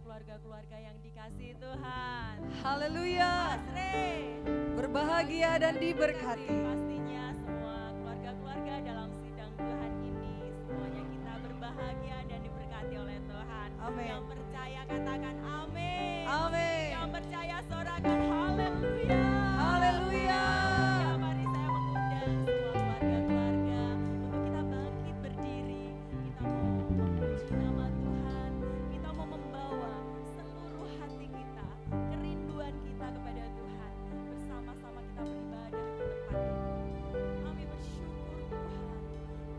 keluarga-keluarga yang dikasihi Tuhan. Haleluya. Berbahagia dan diberkati. Pastinya semua keluarga-keluarga dalam sidang Tuhan ini, semuanya kita berbahagia dan diberkati oleh Tuhan. Amin. Yang percaya katakan amin. Amin. Yang percaya sorakan haleluya. Haleluya. Ya, mari saya mengundang semua keluarga-keluarga untuk kita bangkit berdiri. Kita mau memuji nama Tuhan. Kita mau membawa seluruh hati kita, kerinduan kita kepada Tuhan. Bersama-sama kita beribadah di tempat ini. Kami bersyukur Tuhan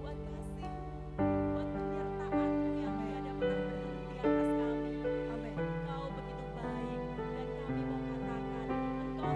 buat kasih, buat penyertaan-Mu yang tiada pernah berhenti atas kami. Amin. Engkau begitu baik dan kami mau katakan Engkau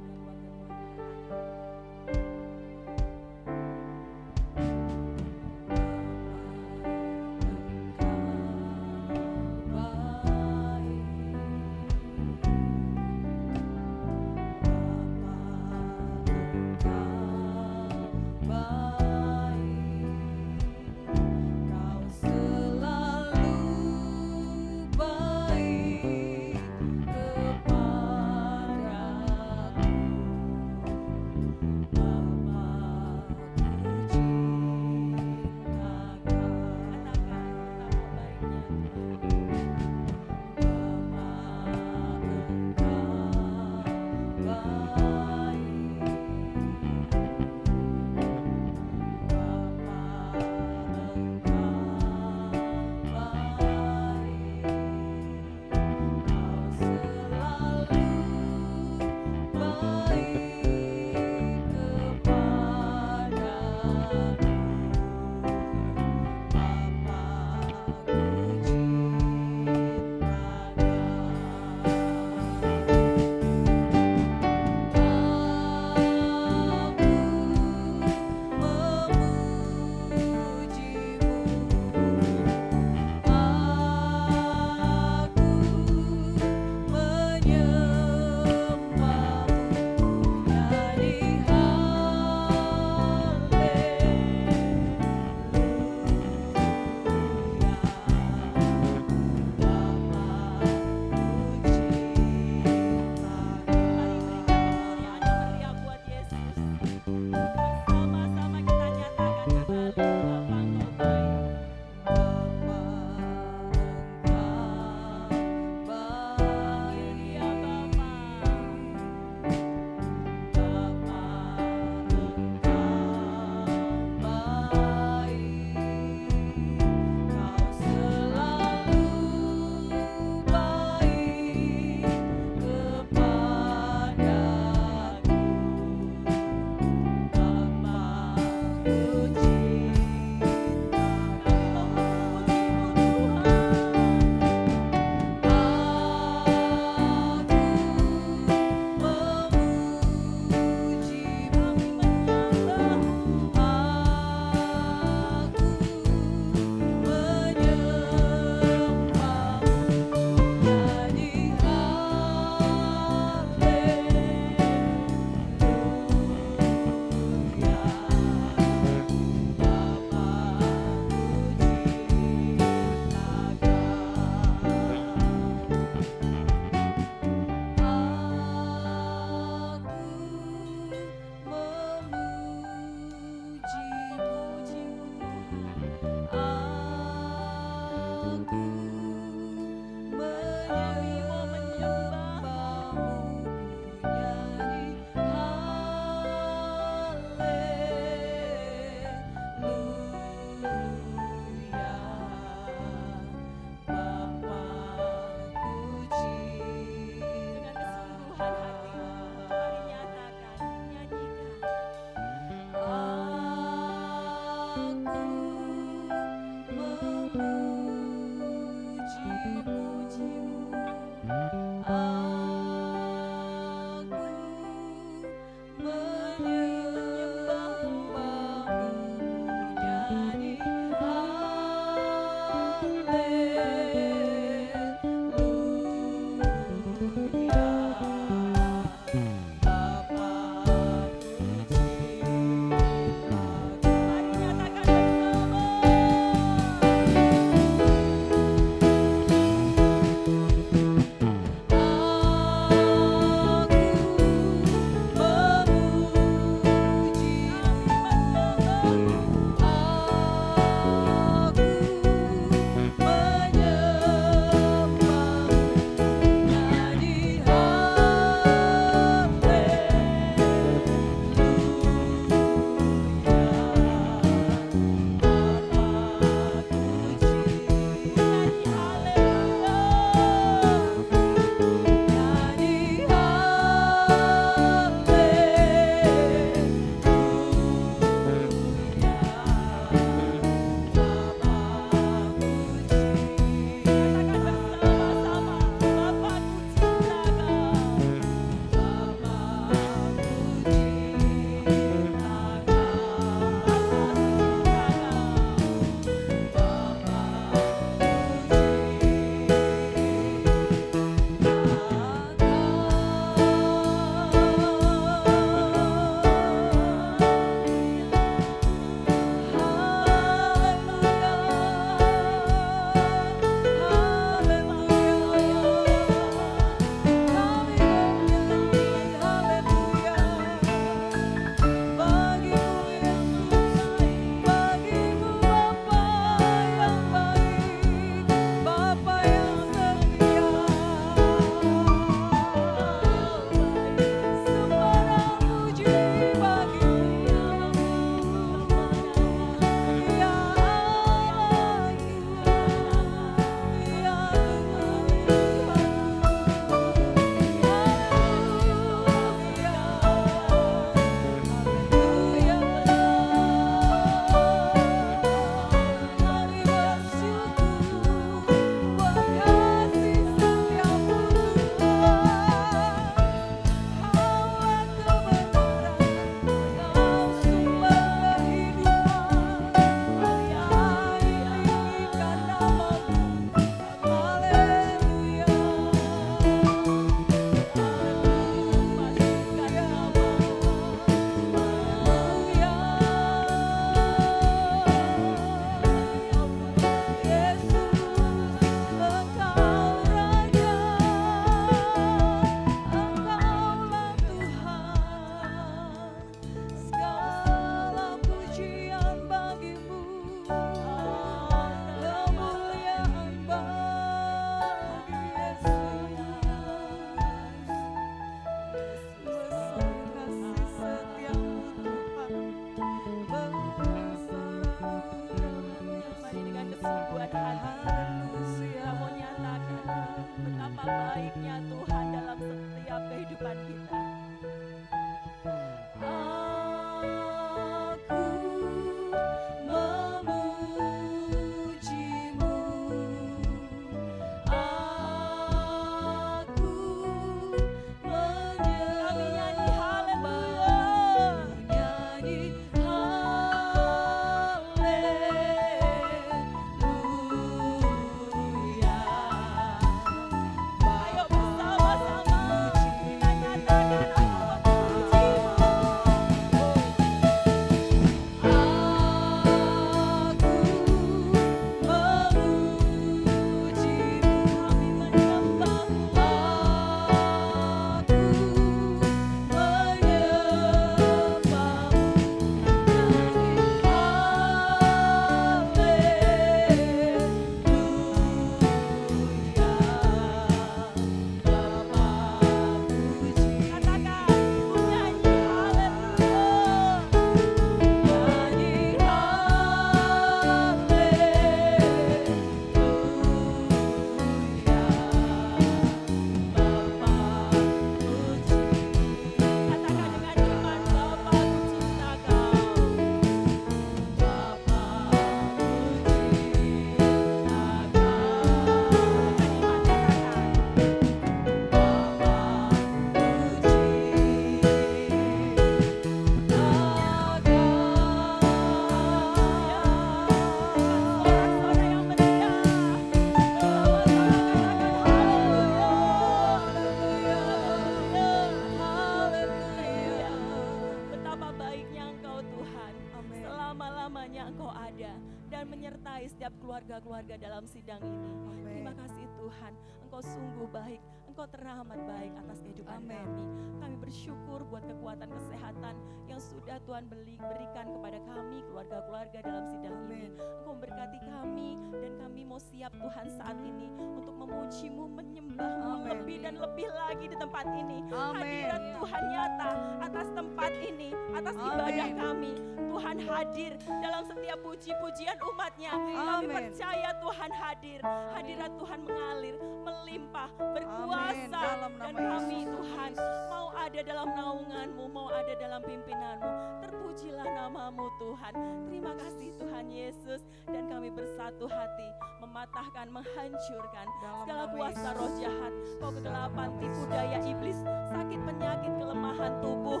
kiranya Engkau ada dan menyertai setiap keluarga-keluarga dalam sidang ini. Terima kasih Tuhan, Engkau sungguh baik, Engkau teramat baik atas kehidupan kami. Kami bersyukur buat kekuatan kesehatan yang sudah Tuhan berikan kepada kami, keluarga-keluarga dalam sidang ini. Engkau memberkati kami dan kami mau siap Tuhan saat ini untuk memuji-Mu, menyembah-Mu lebih dan lebih lagi di tempat ini. Hadirat Tuhan nyata atas tempat ini, atas ibadah kami. Tuhan hadir dalam setiap puji-pujian umat-Nya. Kami percaya Tuhan hadir. Hadirat Tuhan mengalir, melimpah, berkuasa. Dan kami Tuhan mau ada dalam naungan-Mu, mau ada dalam pimpinan-Mu. Terpujilah nama-Mu Tuhan. Terima kasih Tuhan Yesus. Dan kami bersatu hati mematahkan, menghancurkan segala kuasa roh jahat, kau kegelapan, tipu daya iblis, sakit penyakit, kelemahan tubuh,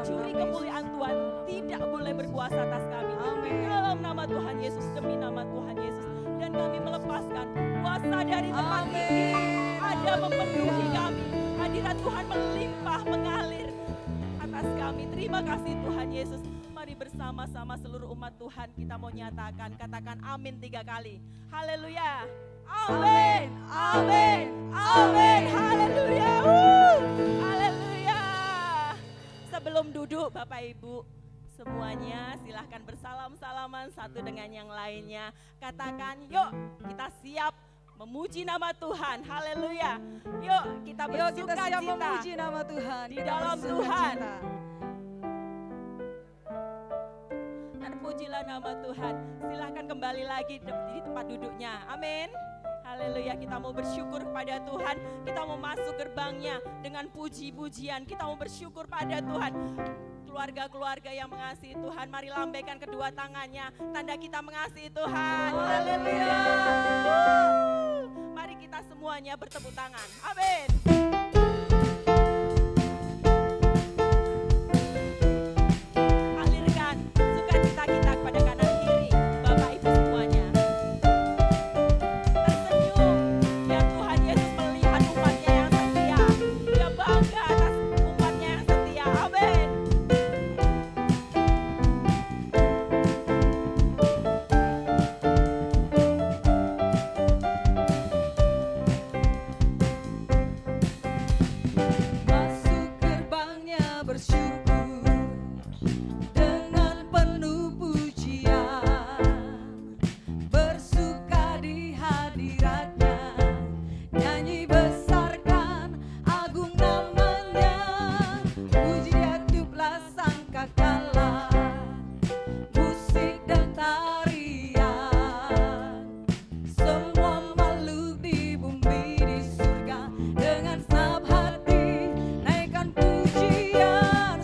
curi kemuliaan Tuhan tidak boleh berkuasa atas kami. Dalam nama Tuhan Yesus, demi nama Tuhan Yesus. Dan kami melepaskan kuasa dari tempat ini ada memenuhi kami. Hadirat Tuhan melimpah, mengalir atas kami. Terima kasih Tuhan Yesus. Mari bersama-sama seluruh umat Tuhan kita mau nyatakan, katakan amin 3 kali. Haleluya. Amin. Amin. Amin. Haleluya. Haleluya. Sebelum duduk Bapak Ibu semuanya silahkan bersalam-salaman satu dengan yang lainnya. Katakan yuk kita siap memuji nama Tuhan. Haleluya. Yuk kita bersuka cita memuji nama Tuhan di dalam Tuhan. Terpujilah nama Tuhan. Silahkan kembali lagi di tempat duduknya. Amin. Haleluya, kita mau bersyukur kepada Tuhan. Kita mau masuk gerbangnya dengan puji-pujian. Kita mau bersyukur pada Tuhan. Keluarga-keluarga yang mengasihi Tuhan, mari lambaikan kedua tangannya. Tanda kita mengasihi Tuhan. Haleluya. Mari kita semuanya bertepuk tangan. Amin. Alirkan sukacita kita kepada kanan kiri, Bapak Ibu semuanya. Tersenyum, biar Tuhan Yesus melihat umatnya yang setia. Dia bangga atas umatnya yang setia. Amin. Pujian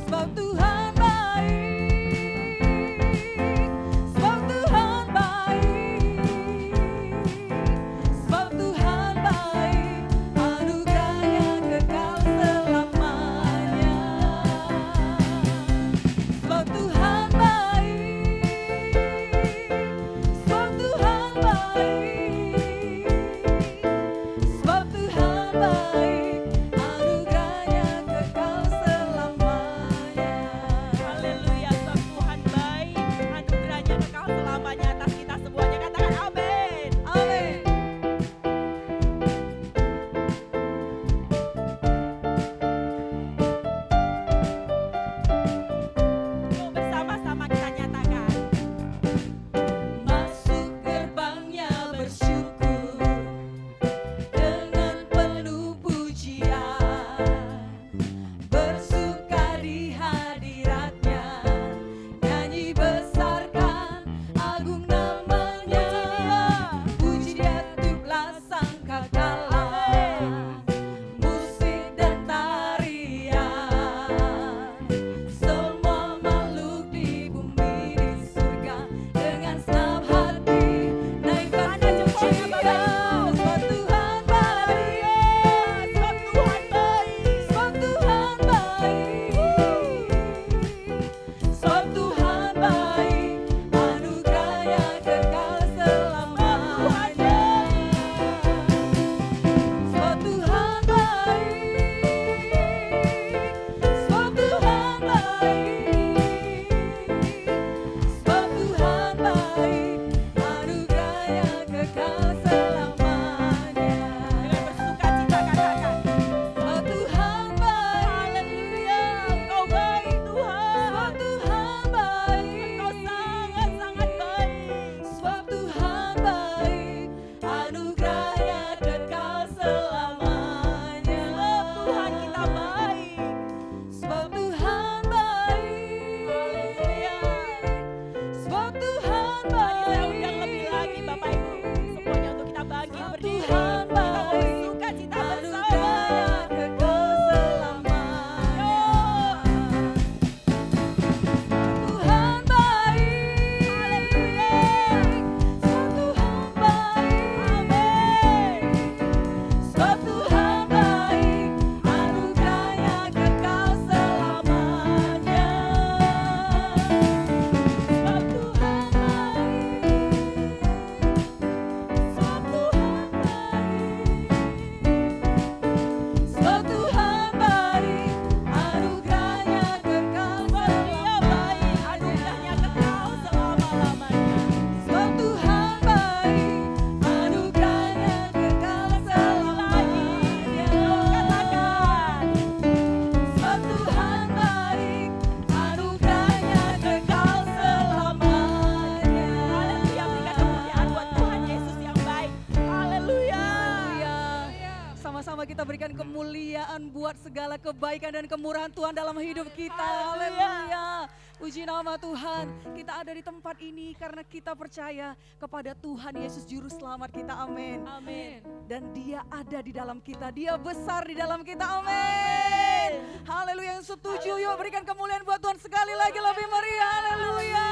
Tuhan buat segala kebaikan dan kemurahan Tuhan dalam hidup kita. Haleluya. Puji nama Tuhan. Kita ada di tempat ini karena kita percaya kepada Tuhan Yesus Juru Selamat kita. Amin. Amin. Dan Dia ada di dalam kita. Dia besar di dalam kita. Amin. Haleluya. Yang setuju yuk berikan kemuliaan buat Tuhan sekali lagi lebih meriah. Haleluya.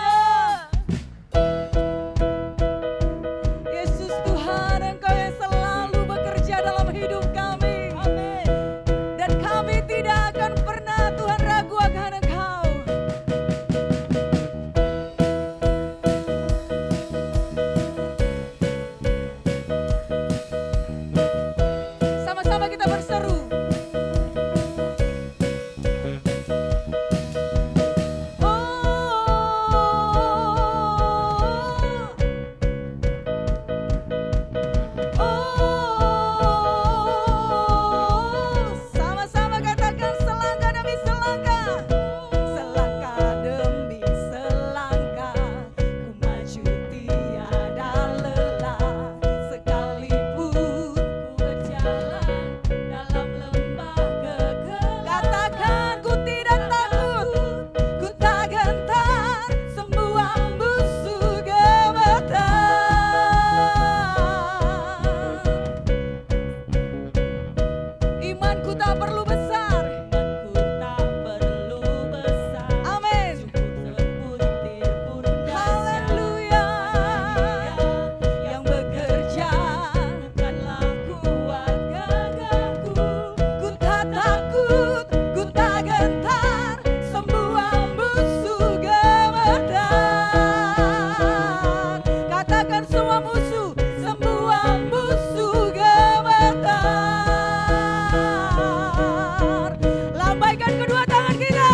Yesus Tuhan, Engkau yang selalu bekerja dalam hidup kami. Amin. Dan kami tidak akan pernah Tuhan ragu akan Engkau. Sama-sama kita berseru. Sama-sama katakan selangkah demi selangkah. Selangkah demi selangkah, ku maju tiada lelah. Sekalipun Ku berjalan dalam lembah kegelapan. katakan ku tidak takut, ku tak gentar, semua musuh gemetar. Imanku tak perlu besar. Imanku tak perlu besar. Amin. Cukup sebutir pun dahsyat. Haleluya. Yang bekerja Bukanlah kuat gagahku. ku tak takut, ku tak gentar, semua musuh gemetar. Katakan semua musuh gemetar. Lambaikan kedua tangan kita.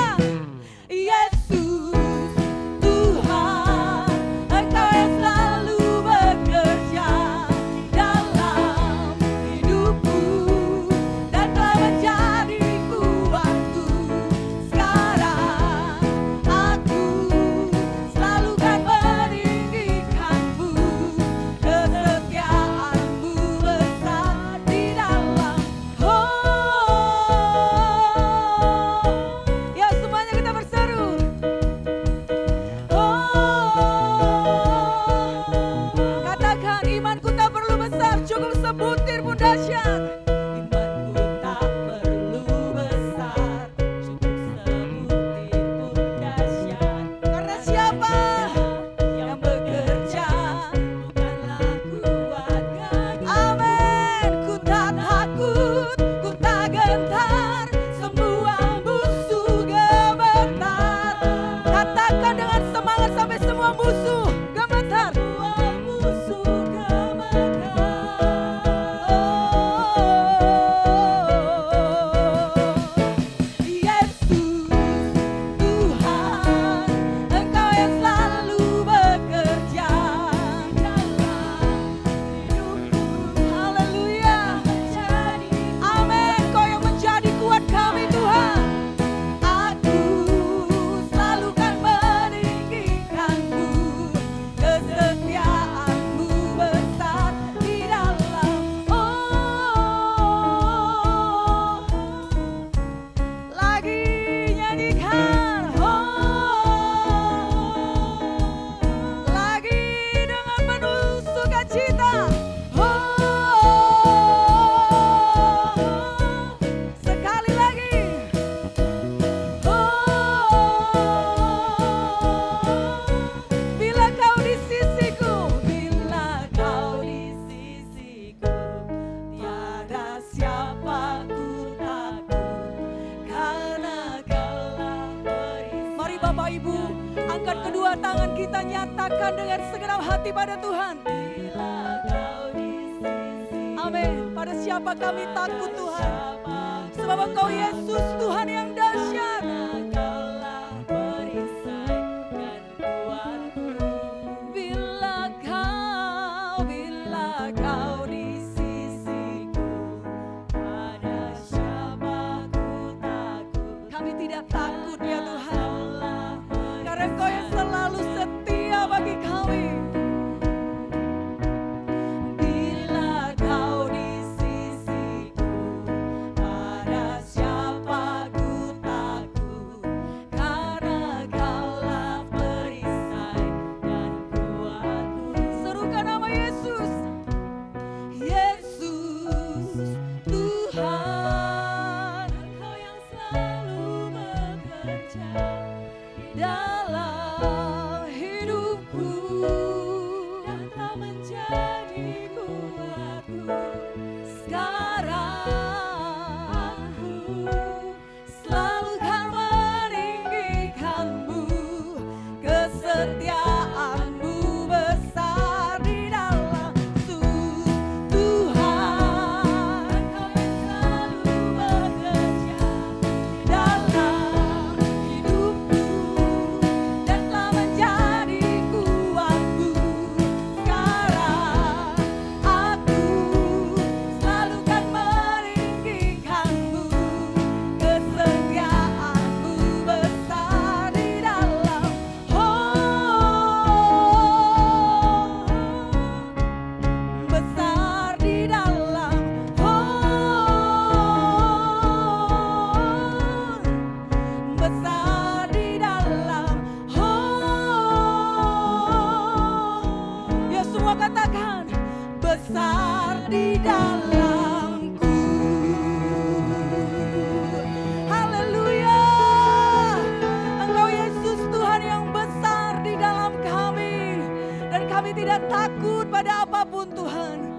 Yesus Tuhan, Engkau yang selalu bekerja dalam hidupku dan telah menjadi kuatku. Sekarang aku selalu kan meninggikanmu, kesetiaanmu besar di dalam. Ya semuanya kita berseru. Katakan imanku tak perlu besar, cukup sebutir pun dahsyat. Imanku tak perlu besar. Cukup sebutir pun dahsyat. Karena siapa Yang bekerja bukanlah kuat gagah. Amin. Ku tak takut, ku tak gentar, semua musuh gemetar. Katakan dengan semangat sampai semua musuh gemetar. Semua musuh gemetar. Yesus Tuhan, Engkau yang selalu bekerja dalam hidupku. Haleluya. Amin. Kau yang menjadi kuat kami Tuhan. Aku selalu kan meninggikanmu, kesetiaanmu besar di dalam. Lagi nyanyikan. Lagi dengan penuh sukacita. Sekali lagi. Bila kau di sisiku, Bila kau di sisiku, tiada siapa ku takut, karena kaulah perisai. mari Bapak Ibu angkat kedua tangan kita, nyatakan dengan segenap hati pada Tuhan. Bila kau di sisiku, Amin. Pada siapa kami takut Tuhan? siapa Sebab Engkau Yesus Tuhan yang dahsyat. kaulah perisai dan kuatku. Bila kau di sisiku, Pada siapa ku takut, kami tidak takut ya Tuhan. kaulah Karena Engkau yang selalu setia bagi kami. Bila kau di sisiku, pada besar di dalam. Ya semua katakan besar di dalamku. Haleluya. Engkau Yesus Tuhan yang besar di dalam kami. Dan kami tidak takut pada apapun Tuhan.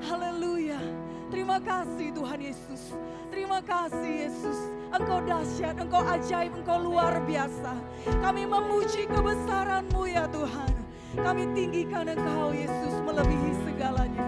Haleluya. Terima kasih Tuhan Yesus. Terima kasih Yesus. Engkau dahsyat, Engkau ajaib, Engkau luar biasa. Kami memuji kebesaran-Mu ya Tuhan. Kami tinggikan Engkau Yesus melebihi segalanya.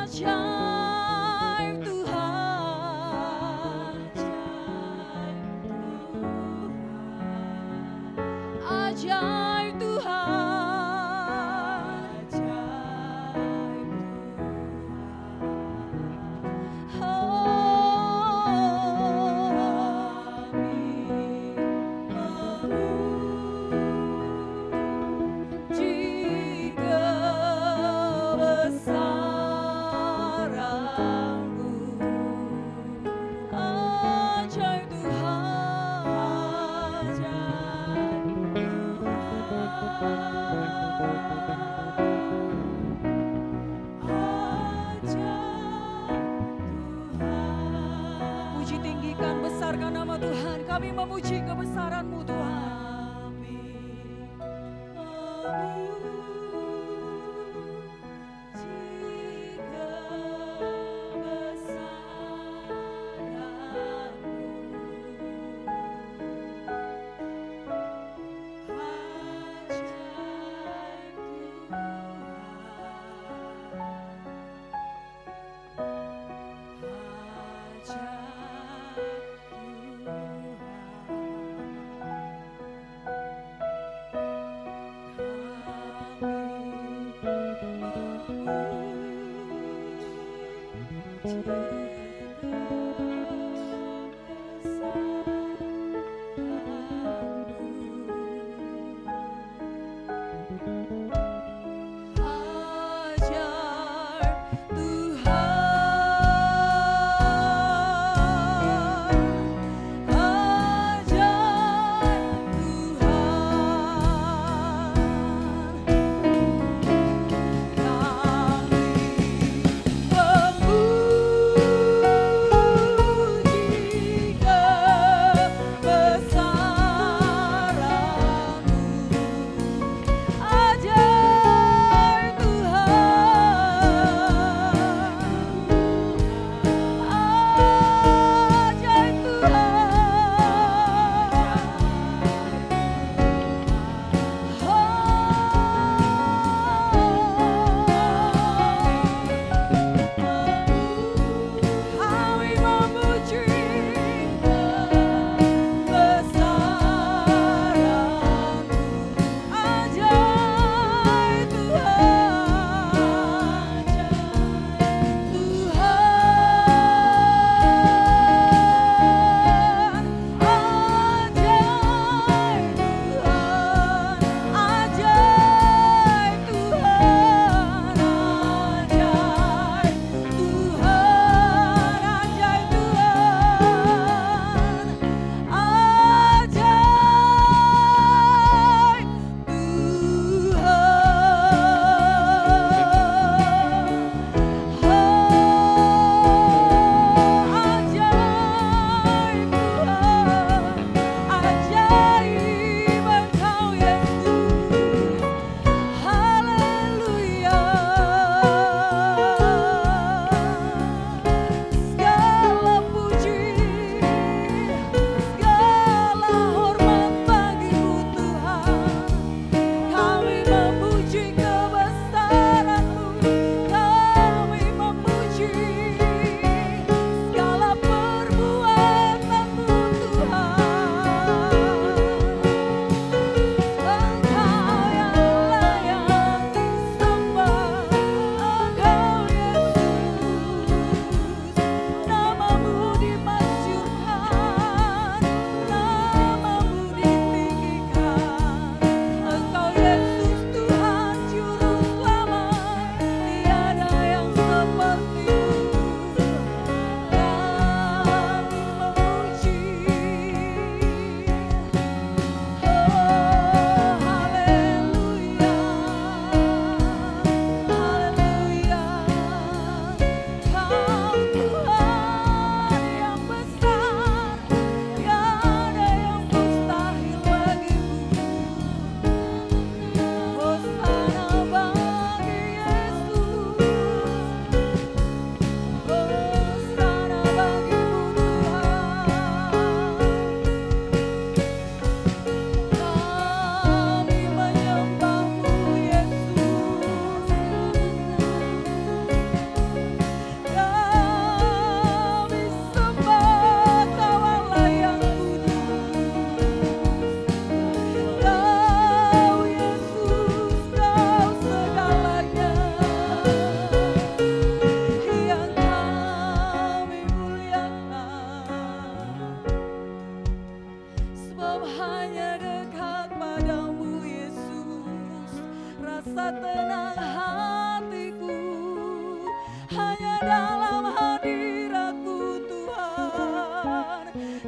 Ajaib Tuhan, ajaib Tuhan. Memuji kebesaran-Mu, ajaib Tuhan, puji tinggikan, besarkan nama Tuhan. Kami memuji kebesaran-Mu Tuhan. Kami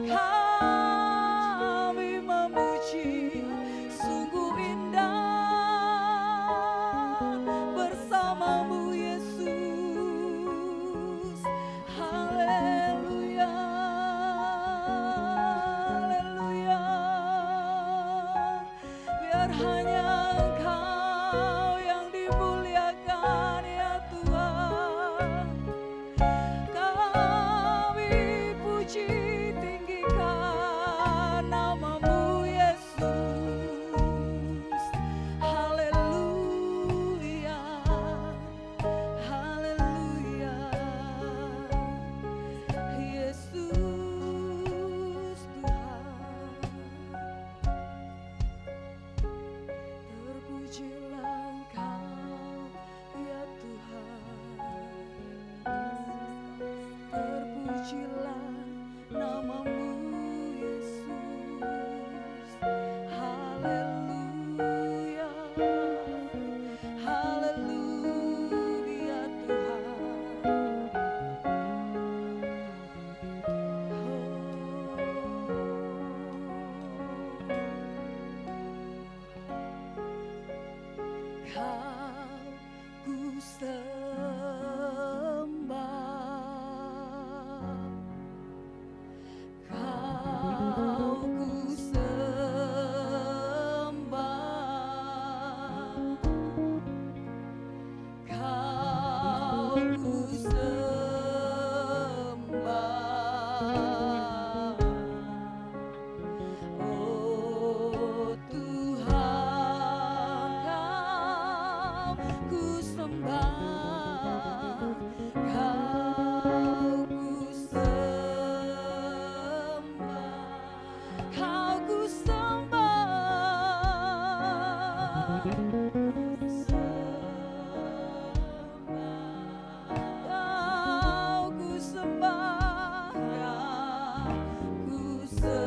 Kami memuji, sungguh indah bersamamu Yesus. Haleluya, haleluya. Biar hanya Engkau yang dimuliakan ya Tuhan. Kami puji tinggikan namamu Yesus. Haleluya, haleluya. Yesus Tuhan. Terpujilah Engkau ya Tuhan. Terpujilah namamu Yesus. Haleluya, haleluya Tuhan. Kau ku sembah, Kau ku sembah, Kau ku sembah. Oh Tuhan, Kau ku sembah, Kau ku sembah, Kau ku sembah, Kau ku sembah, Kau ku sembah.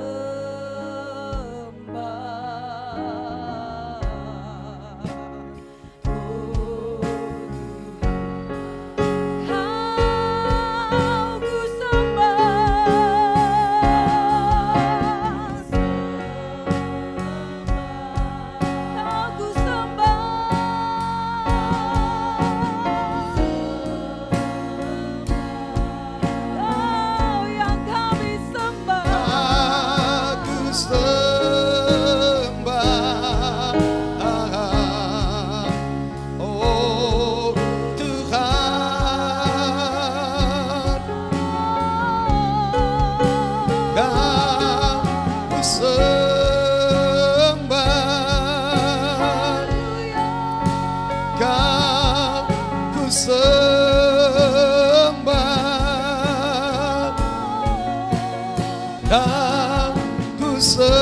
Oh Kau ku sembah, Kau ku sembah, Kau yang kami sembah. Aku sembah, oh Tuhan, Kau ku sembah, Kau ku sembah, Kau ku sembah,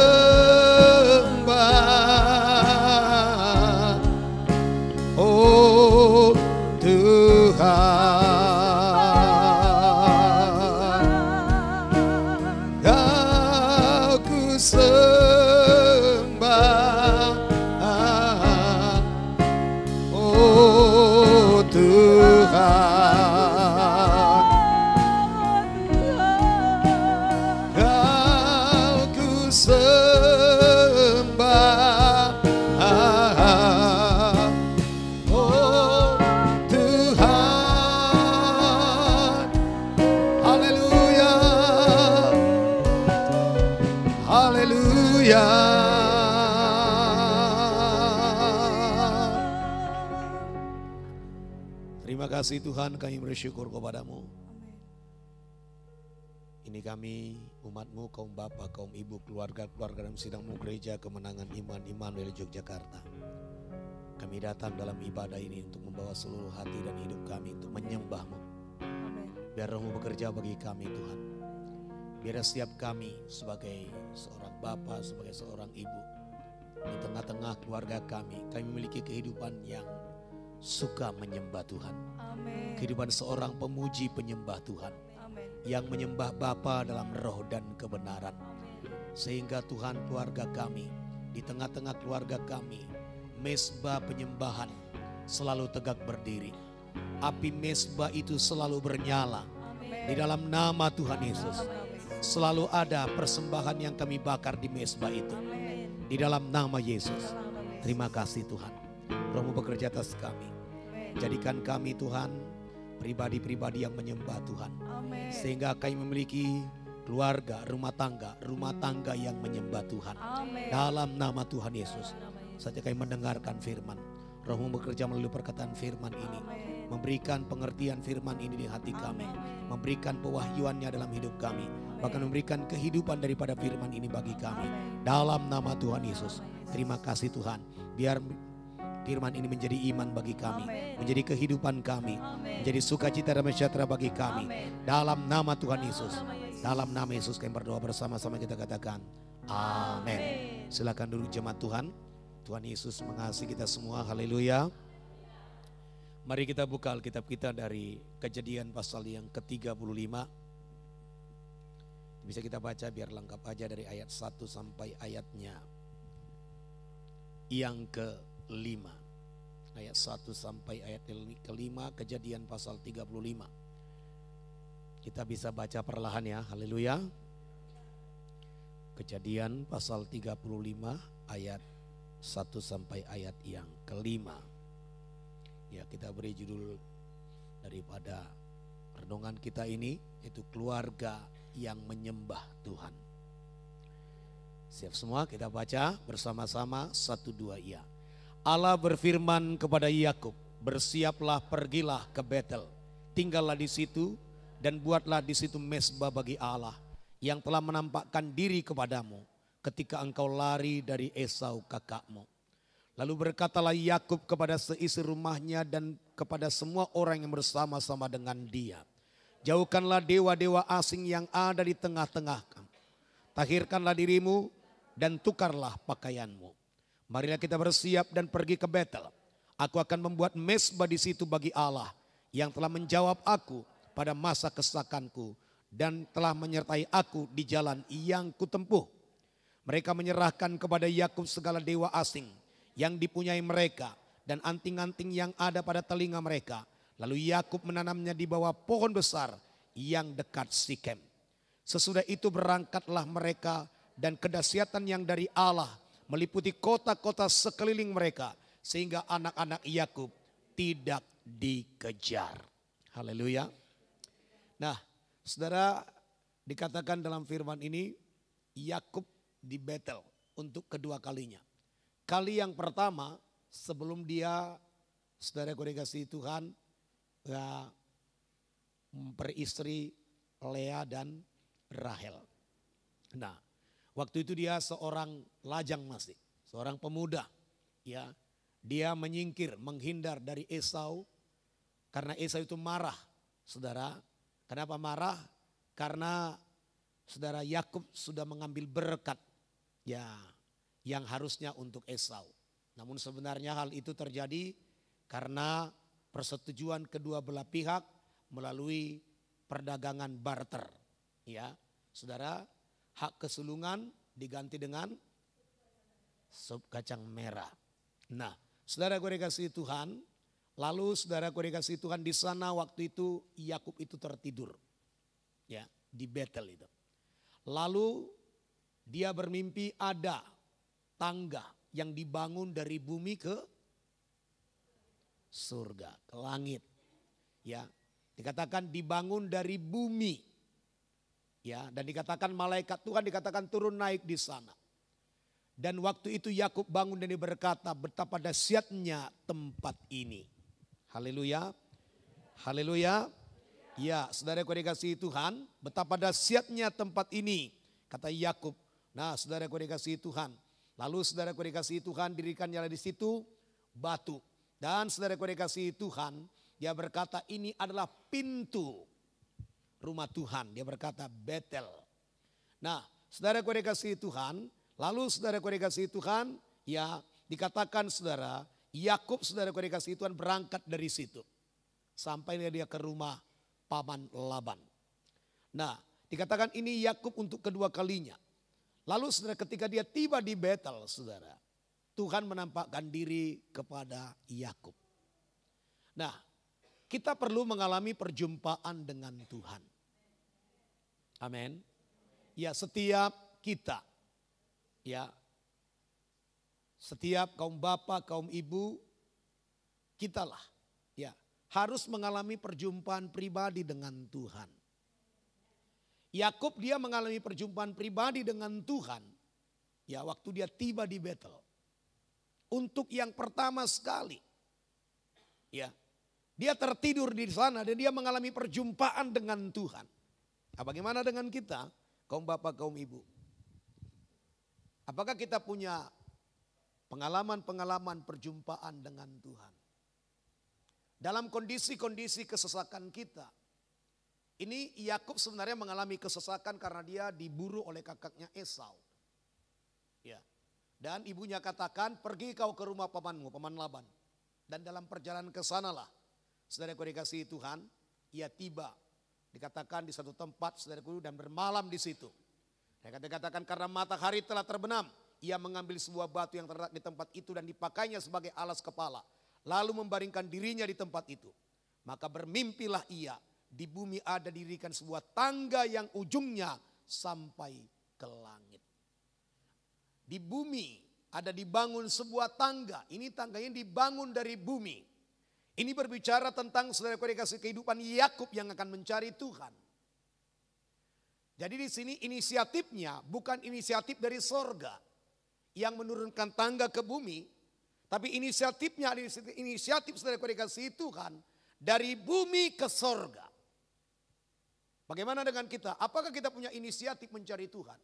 oh Tuhan, Kau ku sembah, oh Tuhan, Kau ku sembah, oh Tuhan, haleluya, haleluya. Terima kasih Tuhan, kami bersyukur kepadamu. Ini kami umatmu, kaum bapak, kaum ibu, keluarga-keluarga dalam sidangmu gereja kemenangan iman Immanuel Yogyakarta. Kami datang dalam ibadah ini untuk membawa seluruh hati dan hidup kami untuk menyembahmu. Biar Rohmu bekerja bagi kami Tuhan. Biar setiap kami sebagai seorang bapak, sebagai seorang ibu, di tengah-tengah keluarga kami memiliki kehidupan yang suka menyembah Tuhan. Amin. Kehidupan seorang pemuji penyembah Tuhan. Amin. Yang menyembah Bapa dalam roh dan kebenaran. Sehingga Tuhan keluarga kami, di tengah-tengah keluarga kami, mezbah penyembahan selalu tegak berdiri. Api mezbah itu selalu bernyala. Amin. Di dalam nama Tuhan Yesus. Amin. selalu ada persembahan yang kami bakar di mezbah itu. Amin. Di dalam nama Yesus. Dalam nama Yesus. Terima kasih Tuhan. Roh-Mu bekerja atas kami. Amin. Jadikan kami Tuhan pribadi-pribadi yang menyembah Tuhan. Amin. Sehingga kami memiliki keluarga, rumah tangga yang menyembah Tuhan. Amin. Dalam nama Tuhan Yesus. Saja kami mendengarkan firman. Roh-Mu bekerja melalui perkataan firman ini. Amin. Memberikan pengertian firman ini di hati kami. Memberikan pewahyuannya dalam hidup kami. Bahkan memberikan kehidupan daripada firman ini bagi kami. Dalam nama Tuhan Yesus. Terima kasih Tuhan. Biar firman ini menjadi iman bagi kami. Menjadi kehidupan kami. Menjadi sukacita dan sejahtera bagi kami. Dalam nama Tuhan Yesus. Dalam nama Yesus kami berdoa bersama-sama, kita katakan amin. Silakan duduk jemaat Tuhan. Tuhan Yesus mengasihi kita semua. Haleluya. Mari kita buka Alkitab kita dari Kejadian pasal yang ke-35. Bisa kita baca biar lengkap aja dari ayat 1 sampai ayatnya yang ke-5. Ayat 1 sampai ayat ke-5, Kejadian pasal 35. Kita bisa baca perlahan ya, haleluya. Kejadian pasal 35 ayat 1 sampai ayat yang ke-5. Ya, kita beri judul daripada renungan kita ini, yaitu keluarga yang menyembah Tuhan. Siap semua, kita baca bersama-sama 1, 2, ya. Allah berfirman kepada Yakub, bersiaplah, pergilah ke Betel, tinggallah di situ dan buatlah di situ mezbah bagi Allah yang telah menampakkan diri kepadamu ketika engkau lari dari Esau kakakmu. Lalu berkatalah Yakub kepada seisi rumahnya dan kepada semua orang yang bersama-sama dengan dia, jauhkanlah dewa-dewa asing yang ada di tengah-tengah kamu. Tahirkanlah dirimu dan tukarlah pakaianmu. Marilah kita bersiap dan pergi ke Betel. Aku akan membuat mezbah di situ bagi Allah yang telah menjawab aku pada masa kesakanku dan telah menyertai aku di jalan yang kutempuh. Mereka menyerahkan kepada Yakub segala dewa asing yang dipunyai mereka dan anting-anting yang ada pada telinga mereka. Lalu Yakub menanamnya di bawah pohon besar yang dekat Sikem. Sesudah itu berangkatlah mereka dan kedahsyatan yang dari Allah meliputi kota-kota sekeliling mereka sehingga anak-anak Yakub tidak dikejar. Haleluya. Nah, saudara, dikatakan dalam firman ini Yakub di Betel untuk kedua kalinya. Kali yang pertama sebelum dia, saudara dikasihi Tuhan, ya, memperistri Lea dan Rahel. Nah, waktu itu dia seorang lajang masih, seorang pemuda. Ya, dia menyingkir, menghindar dari Esau karena Esau itu marah, saudara. Kenapa marah? Karena saudara Yakub sudah mengambil berkat, ya, yang harusnya untuk Esau. Namun sebenarnya hal itu terjadi karena persetujuan kedua belah pihak melalui perdagangan barter. Ya, saudara, hak kesulungan diganti dengan sup kacang merah. Nah, saudara dikasihi Tuhan, lalu saudara dikasihi Tuhan, di sana waktu itu Yakub itu tertidur. Ya, di Betel itu. Lalu dia bermimpi ada tangga yang dibangun dari bumi ke surga, ke langit. Ya, dikatakan dibangun dari bumi. Ya, dan dikatakan malaikat Tuhan dikatakan turun naik di sana. Dan waktu itu Yakub bangun dan dia berkata, betapa dahsyatnya tempat ini. Haleluya. Haleluya. Ya, saudaraku dikasihi Tuhan, betapa dahsyatnya tempat ini, kata Yakub. Nah, saudaraku dikasihi Tuhan, lalu saudaraku dikasihi Tuhan, dirikannya di situ batu. Dan saudaraku dikasihi Tuhan, dia berkata ini adalah pintu rumah Tuhan. Dia berkata Betel. Nah, saudaraku dikasihi Tuhan, lalu saudaraku dikasihi Tuhan, ya dikatakan saudara, Yakub saudaraku dikasihi Tuhan berangkat dari situ. Sampai dia ke rumah paman Laban. Nah, dikatakan ini Yakub untuk kedua kalinya. Lalu saudara ketika dia tiba di Betel, saudara, Tuhan menampakkan diri kepada Yakub. Nah, kita perlu mengalami perjumpaan dengan Tuhan. Amin. Ya, setiap kita, ya, setiap kaum bapak, kaum ibu, kitalah, ya, harus mengalami perjumpaan pribadi dengan Tuhan. Yakub dia mengalami perjumpaan pribadi dengan Tuhan, ya, waktu dia tiba di Betel. Untuk yang pertama sekali, ya, dia tertidur di sana dan dia mengalami perjumpaan dengan Tuhan. Nah, bagaimana dengan kita, kaum bapak, kaum ibu? Apakah kita punya pengalaman-pengalaman perjumpaan dengan Tuhan? Dalam kondisi-kondisi kesesakan kita. Ini Yakub sebenarnya mengalami kesesakan karena dia diburu oleh kakaknya Esau. Ya. Dan ibunya katakan, pergi kau ke rumah pamanmu, paman Laban. Dan dalam perjalanan ke sanalah, saudaraku dikasihi Tuhan, ia tiba. Dikatakan di satu tempat, saudaraku, dan bermalam di situ. Dikatakan karena matahari telah terbenam, ia mengambil sebuah batu yang terletak di tempat itu dan dipakainya sebagai alas kepala. Lalu membaringkan dirinya di tempat itu. Maka bermimpilah ia, di bumi ada dirikan sebuah tangga yang ujungnya sampai ke langit. Di bumi ada dibangun sebuah tangga. Ini tangganya dibangun dari bumi. Ini berbicara tentang saudara-saudara dikasih kehidupan Yakub yang akan mencari Tuhan. Jadi di sini inisiatifnya bukan inisiatif dari sorga yang menurunkan tangga ke bumi. Tapi inisiatifnya adalah inisiatif saudara-saudara dikasih Tuhan dari bumi ke sorga. Bagaimana dengan kita? Apakah kita punya inisiatif mencari Tuhan?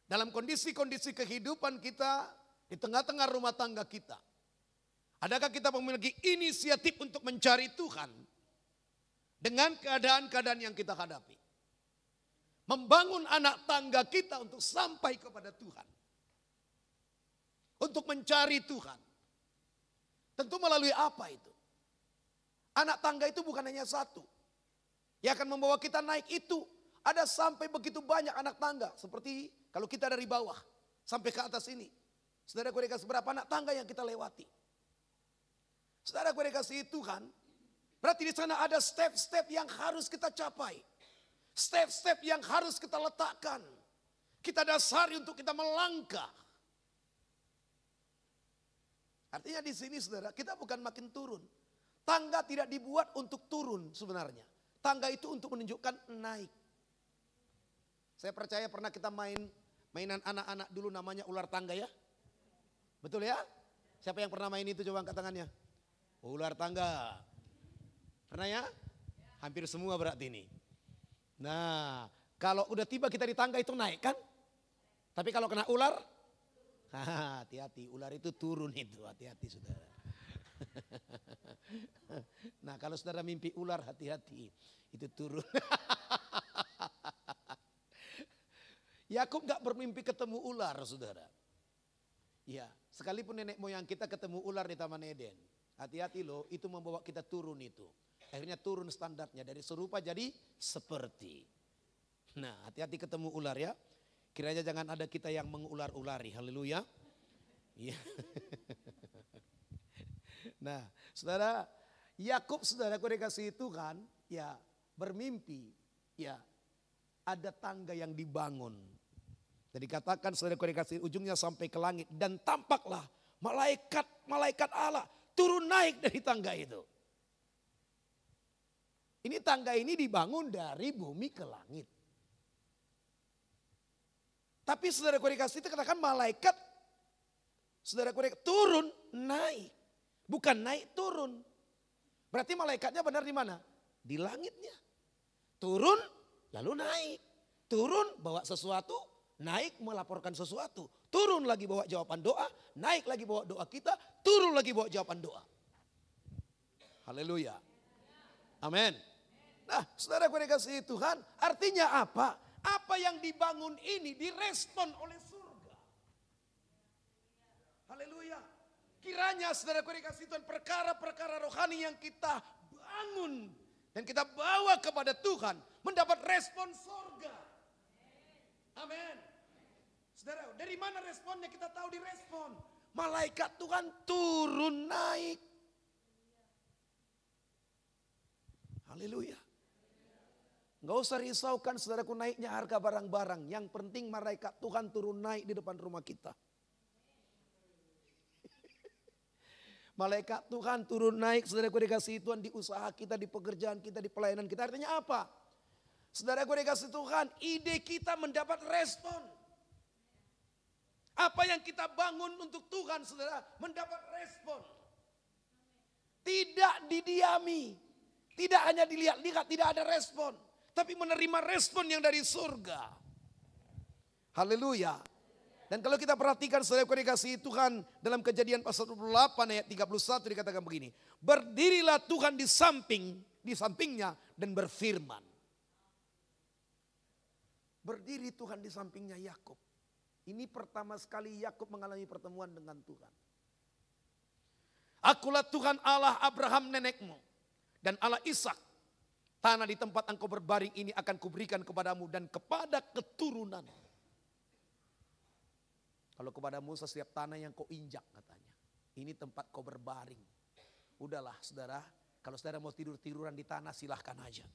Dalam kondisi-kondisi kehidupan kita, di tengah-tengah rumah tangga kita. Adakah kita memiliki inisiatif untuk mencari Tuhan? Dengan keadaan-keadaan yang kita hadapi. Membangun anak tangga kita untuk sampai kepada Tuhan. Untuk mencari Tuhan. Tentu melalui apa itu? Anak tangga itu bukan hanya satu. Yang akan membawa kita naik itu. Ada sampai begitu banyak anak tangga. Seperti kalau kita dari bawah sampai ke atas ini. Saudara gue dikasih berapa anak tangga yang kita lewati. Saudara gue dikasih Tuhan. Berarti di sana ada step-step yang harus kita capai. Step-step yang harus kita letakkan. Kita dasari untuk kita melangkah. Artinya di sini saudara, kita bukan makin turun. Tangga tidak dibuat untuk turun sebenarnya. Tangga itu untuk menunjukkan naik. Saya percaya pernah kita mainan anak-anak dulu namanya ular tangga ya. Betul ya? Siapa yang pernah main itu coba angkat tangannya. Ular tangga. Pernah ya? Hampir semua berarti ini. Nah, kalau udah tiba kita di tangga itu naik kan? Tapi kalau kena ular, hati-hati, ular itu turun itu, hati-hati saudara. Nah, kalau saudara mimpi ular, hati-hati, itu turun. Yakub gak bermimpi ketemu ular saudara. Ya, sekalipun nenek moyang kita ketemu ular di Taman Eden. Hati-hati loh, itu membawa kita turun itu. Akhirnya turun standarnya dari serupa jadi seperti. Nah, hati-hati ketemu ular ya. Kiranya jangan ada kita yang mengular-ulari. Haleluya. Ya. Nah, saudara, Yakub saudaraku dikasih Tuhan, ya bermimpi, ya ada tangga yang dibangun. Jadi katakan saudaraku dikasih ujungnya sampai ke langit dan tampaklah malaikat Allah turun naik dari tangga itu. Ini tangga ini dibangun dari bumi ke langit. Tapi saudaraku dikasih itu katakan malaikat, saudaraku dikasih turun naik. Bukan naik turun. Berarti malaikatnya benar di mana? Di langitnya. Turun lalu naik. Turun bawa sesuatu, naik melaporkan sesuatu. Turun lagi bawa jawaban doa, naik lagi bawa doa kita, turun lagi bawa jawaban doa. Haleluya. Amin. Nah, saudaraku dikasihi Tuhan, artinya apa? Apa yang dibangun ini direspon oleh surga. Haleluya. Kiranya saudaraku dikasihi Tuhan, perkara-perkara rohani yang kita bangun dan kita bawa kepada Tuhan mendapat respon surga. Amin. Saudara, dari mana responnya kita tahu direspon. Malaikat Tuhan turun naik. Haleluya. Nggak usah risaukan saudaraku naiknya harga barang-barang. Yang penting malaikat Tuhan turun naik di depan rumah kita. Malaikat Tuhan turun naik, saudaraku dikasih Tuhan, di usaha kita, di pekerjaan kita, di pelayanan kita. Artinya apa? Saudaraku dikasih Tuhan, ide kita mendapat respon. Apa yang kita bangun untuk Tuhan, saudara, mendapat respon. Tidak didiami. Tidak hanya dilihat-lihat, tidak ada respon. Tapi menerima respon yang dari surga. Haleluya. Dan kalau kita perhatikan saudara dikasihi Tuhan, dalam Kejadian pasal 28 ayat 31 dikatakan begini. Berdirilah Tuhan di sampingnya dan berfirman. Berdiri Tuhan di sampingnya Yakub. Ini pertama sekali Yakub mengalami pertemuan dengan Tuhan. Akulah Tuhan Allah Abraham nenekmu dan Allah Ishak. Tanah di tempat engkau berbaring ini akan kuberikan kepadamu dan kepada keturunan. Kalau kepada Musa setiap tanah yang kau injak katanya. Ini tempat kau berbaring. Udahlah saudara, kalau saudara mau tidur-tiduran di tanah silahkan aja.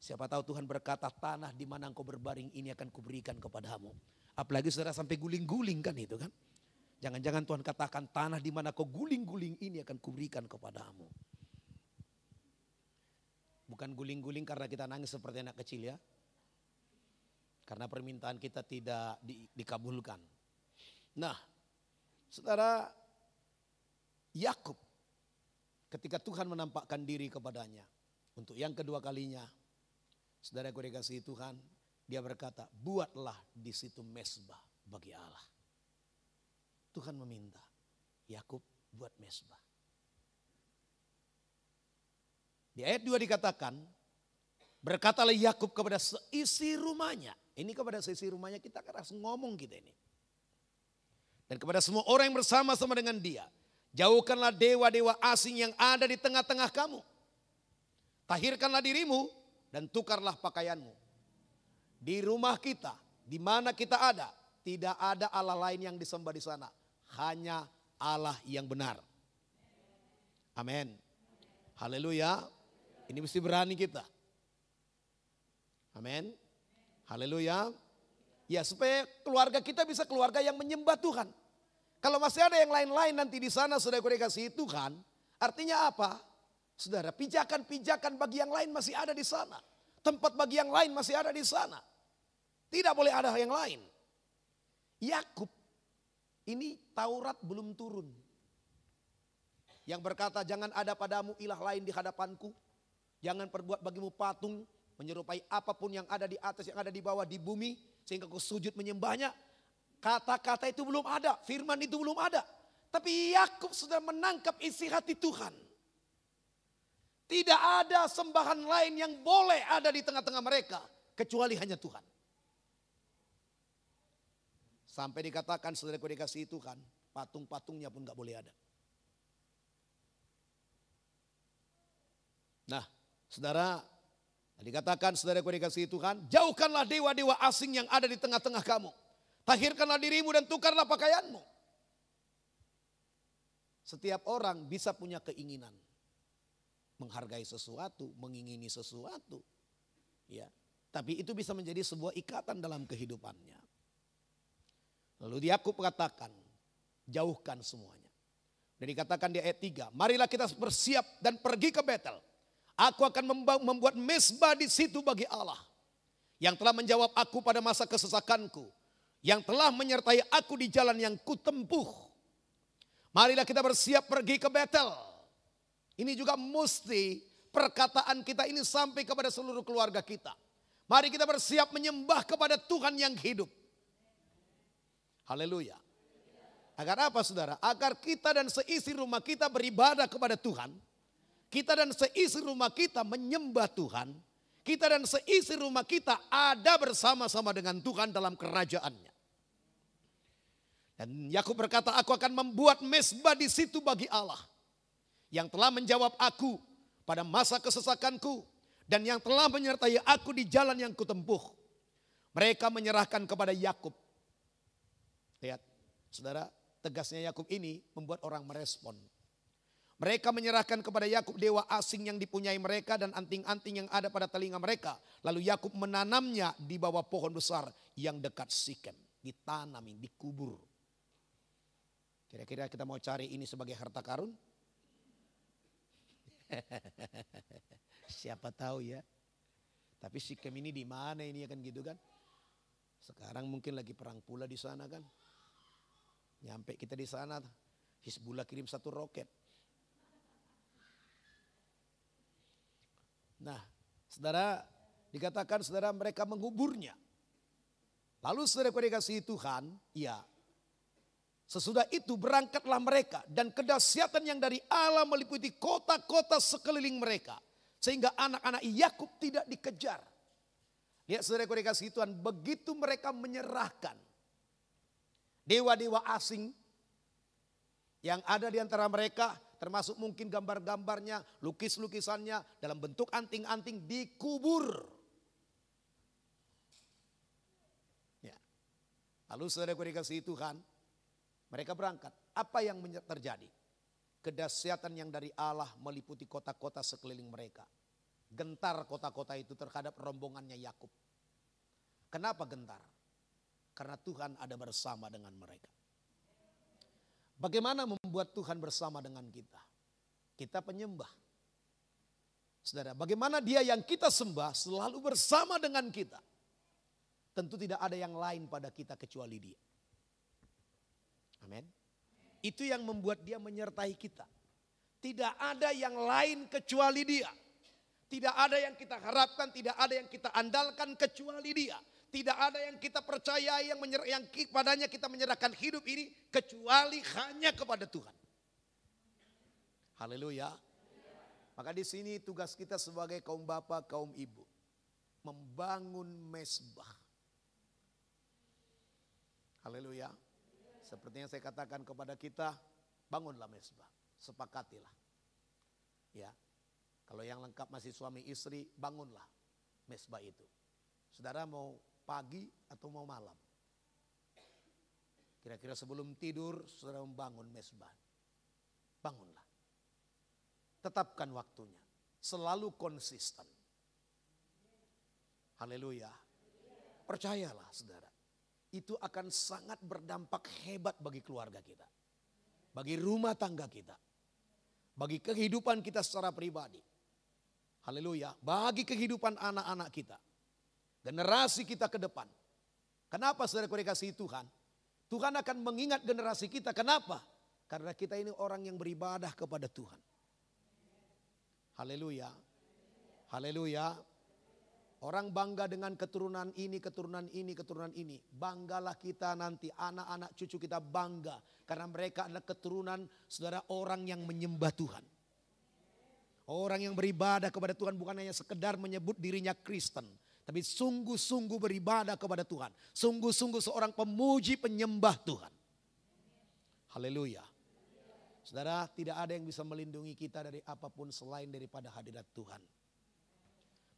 Siapa tahu Tuhan berkata tanah di mana engkau berbaring ini akan kuberikan kepadamu. Apalagi saudara sampai guling-guling kan itu kan. Jangan-jangan Tuhan katakan tanah di mana kau guling-guling ini akan kuberikan kepadamu. Bukan guling-guling karena kita nangis seperti anak kecil ya. Karena permintaan kita tidak dikabulkan. Nah, saudara, Yakub ketika Tuhan menampakkan diri kepadanya untuk yang kedua kalinya, saudara yang dikasihi Tuhan, dia berkata, buatlah di situ mezbah bagi Allah. Tuhan meminta, Yakub buat mezbah. Di ayat 2 dikatakan, berkatalah Yakub kepada seisi rumahnya. Ini kepada seisi rumahnya kita harus ngomong kita ini. Dan kepada semua orang yang bersama-sama dengan dia. Jauhkanlah dewa-dewa asing yang ada di tengah-tengah kamu. Tahirkanlah dirimu dan tukarlah pakaianmu. Di rumah kita, di mana kita ada, tidak ada Allah lain yang disembah di sana. Hanya Allah yang benar. Amin. Haleluya. Ini mesti berani kita. Amin. Haleluya. Ya supaya keluarga kita bisa keluarga yang menyembah Tuhan. Kalau masih ada yang lain-lain nanti di sana saudara dikasihi Tuhan. Artinya apa? Saudara, pijakan-pijakan bagi yang lain masih ada di sana. Tempat bagi yang lain masih ada di sana. Tidak boleh ada yang lain. Yakub ini Taurat belum turun. Yang berkata jangan ada padamu ilah lain di hadapanku. Jangan perbuat bagimu patung menyerupai apapun yang ada di atas, yang ada di bawah, di bumi. Sehingga kau sujud menyembahnya. Kata-kata itu belum ada, firman itu belum ada. Tapi Yakub sudah menangkap isi hati Tuhan. Tidak ada sembahan lain yang boleh ada di tengah-tengah mereka. Kecuali hanya Tuhan. Sampai dikatakan saudara dikasihi Tuhan, patung-patungnya pun gak boleh ada. Nah, saudara, dikatakan saudara dikasihi Tuhan, jauhkanlah dewa-dewa asing yang ada di tengah-tengah kamu. Tahirkanlah dirimu dan tukarlah pakaianmu. Setiap orang bisa punya keinginan. Menghargai sesuatu, mengingini sesuatu. Ya, tapi itu bisa menjadi sebuah ikatan dalam kehidupannya. Lalu Yakub mengatakan, jauhkan semuanya. Dan dikatakan di ayat 3, marilah kita bersiap dan pergi ke Betel. Aku akan membuat mezbah di situ bagi Allah. Yang telah menjawab aku pada masa kesesakanku. Yang telah menyertai aku di jalan yang kutempuh. Marilah kita bersiap pergi ke Betel. Ini juga mesti perkataan kita ini sampai kepada seluruh keluarga kita. Mari kita bersiap menyembah kepada Tuhan yang hidup. Haleluya. Agar apa saudara? Agar kita dan seisi rumah kita beribadah kepada Tuhan. Kita dan seisi rumah kita menyembah Tuhan. Kita dan seisi rumah kita ada bersama-sama dengan Tuhan dalam kerajaannya. Dan Yakub berkata, aku akan membuat mezbah di situ bagi Allah. Yang telah menjawab aku pada masa kesesakanku. Dan yang telah menyertai aku di jalan yang kutempuh. Mereka menyerahkan kepada Yakub. Lihat, saudara, tegasnya Yakub ini membuat orang merespon. Mereka menyerahkan kepada Yakub dewa asing yang dipunyai mereka dan anting-anting yang ada pada telinga mereka. Lalu Yakub menanamnya di bawah pohon besar yang dekat Sikem. Ditanami, dikubur. Kira-kira kita mau cari ini sebagai harta karun? Siapa tahu ya. Tapi Sikem ini di mana ini kan gitu kan? Sekarang mungkin lagi perang pula di sana kan? Nyampe kita di sana, Hizbullah kirim satu roket. Nah, saudara, dikatakan saudara mereka menguburnya. Lalu saudara dikasihi Tuhan, ya. Sesudah itu berangkatlah mereka dan kedahsyatan yang dari Allah meliputi kota-kota sekeliling mereka. Sehingga anak-anak Yakub tidak dikejar. Lihat saudara dikasihi Tuhan, begitu mereka menyerahkan dewa-dewa asing yang ada di antara mereka, termasuk mungkin gambar-gambarnya, lukis-lukisannya dalam bentuk anting-anting dikubur. Ya. Lalu saudaraku dikasihi Tuhan, mereka berangkat. Apa yang terjadi? Kedahsyatan yang dari Allah meliputi kota-kota sekeliling mereka. Gentar kota-kota itu terhadap rombongannya Yakub. Kenapa gentar? Karena Tuhan ada bersama dengan mereka. Bagaimana membuat Tuhan bersama dengan kita? Kita penyembah. Saudara, bagaimana Dia yang kita sembah selalu bersama dengan kita? Tentu tidak ada yang lain pada kita kecuali Dia. Amin. Itu yang membuat Dia menyertai kita. Tidak ada yang lain kecuali Dia. Tidak ada yang kita harapkan, tidak ada yang kita andalkan kecuali Dia. Tidak ada yang kita percayai yang padanya kita menyerahkan hidup ini kecuali hanya kepada Tuhan. Haleluya. Maka di sini tugas kita sebagai kaum bapa, kaum ibu, membangun mezbah. Haleluya. Seperti yang saya katakan kepada kita, bangunlah mezbah, sepakatilah. Ya. Kalau yang lengkap masih suami istri, bangunlah mezbah itu. Saudara mau pagi atau mau malam? Kira-kira sebelum tidur saudara membangun mezbah. Bangunlah. Tetapkan waktunya. Selalu konsisten. Haleluya. Percayalah saudara. Itu akan sangat berdampak hebat bagi keluarga kita. Bagi rumah tangga kita. Bagi kehidupan kita secara pribadi. Haleluya. Bagi kehidupan anak-anak kita. Generasi kita ke depan. Kenapa saudara dikasihi Tuhan? Tuhan akan mengingat generasi kita. Kenapa? Karena kita ini orang yang beribadah kepada Tuhan. Haleluya. Haleluya. Orang bangga dengan keturunan ini, keturunan ini, keturunan ini. Banggalah kita nanti, anak-anak cucu kita bangga. Karena mereka adalah keturunan saudara orang yang menyembah Tuhan. Orang yang beribadah kepada Tuhan bukan hanya sekedar menyebut dirinya Kristen. Tapi sungguh-sungguh beribadah kepada Tuhan. Sungguh-sungguh seorang pemuji penyembah Tuhan. Haleluya. Saudara, tidak ada yang bisa melindungi kita dari apapun selain daripada hadirat Tuhan.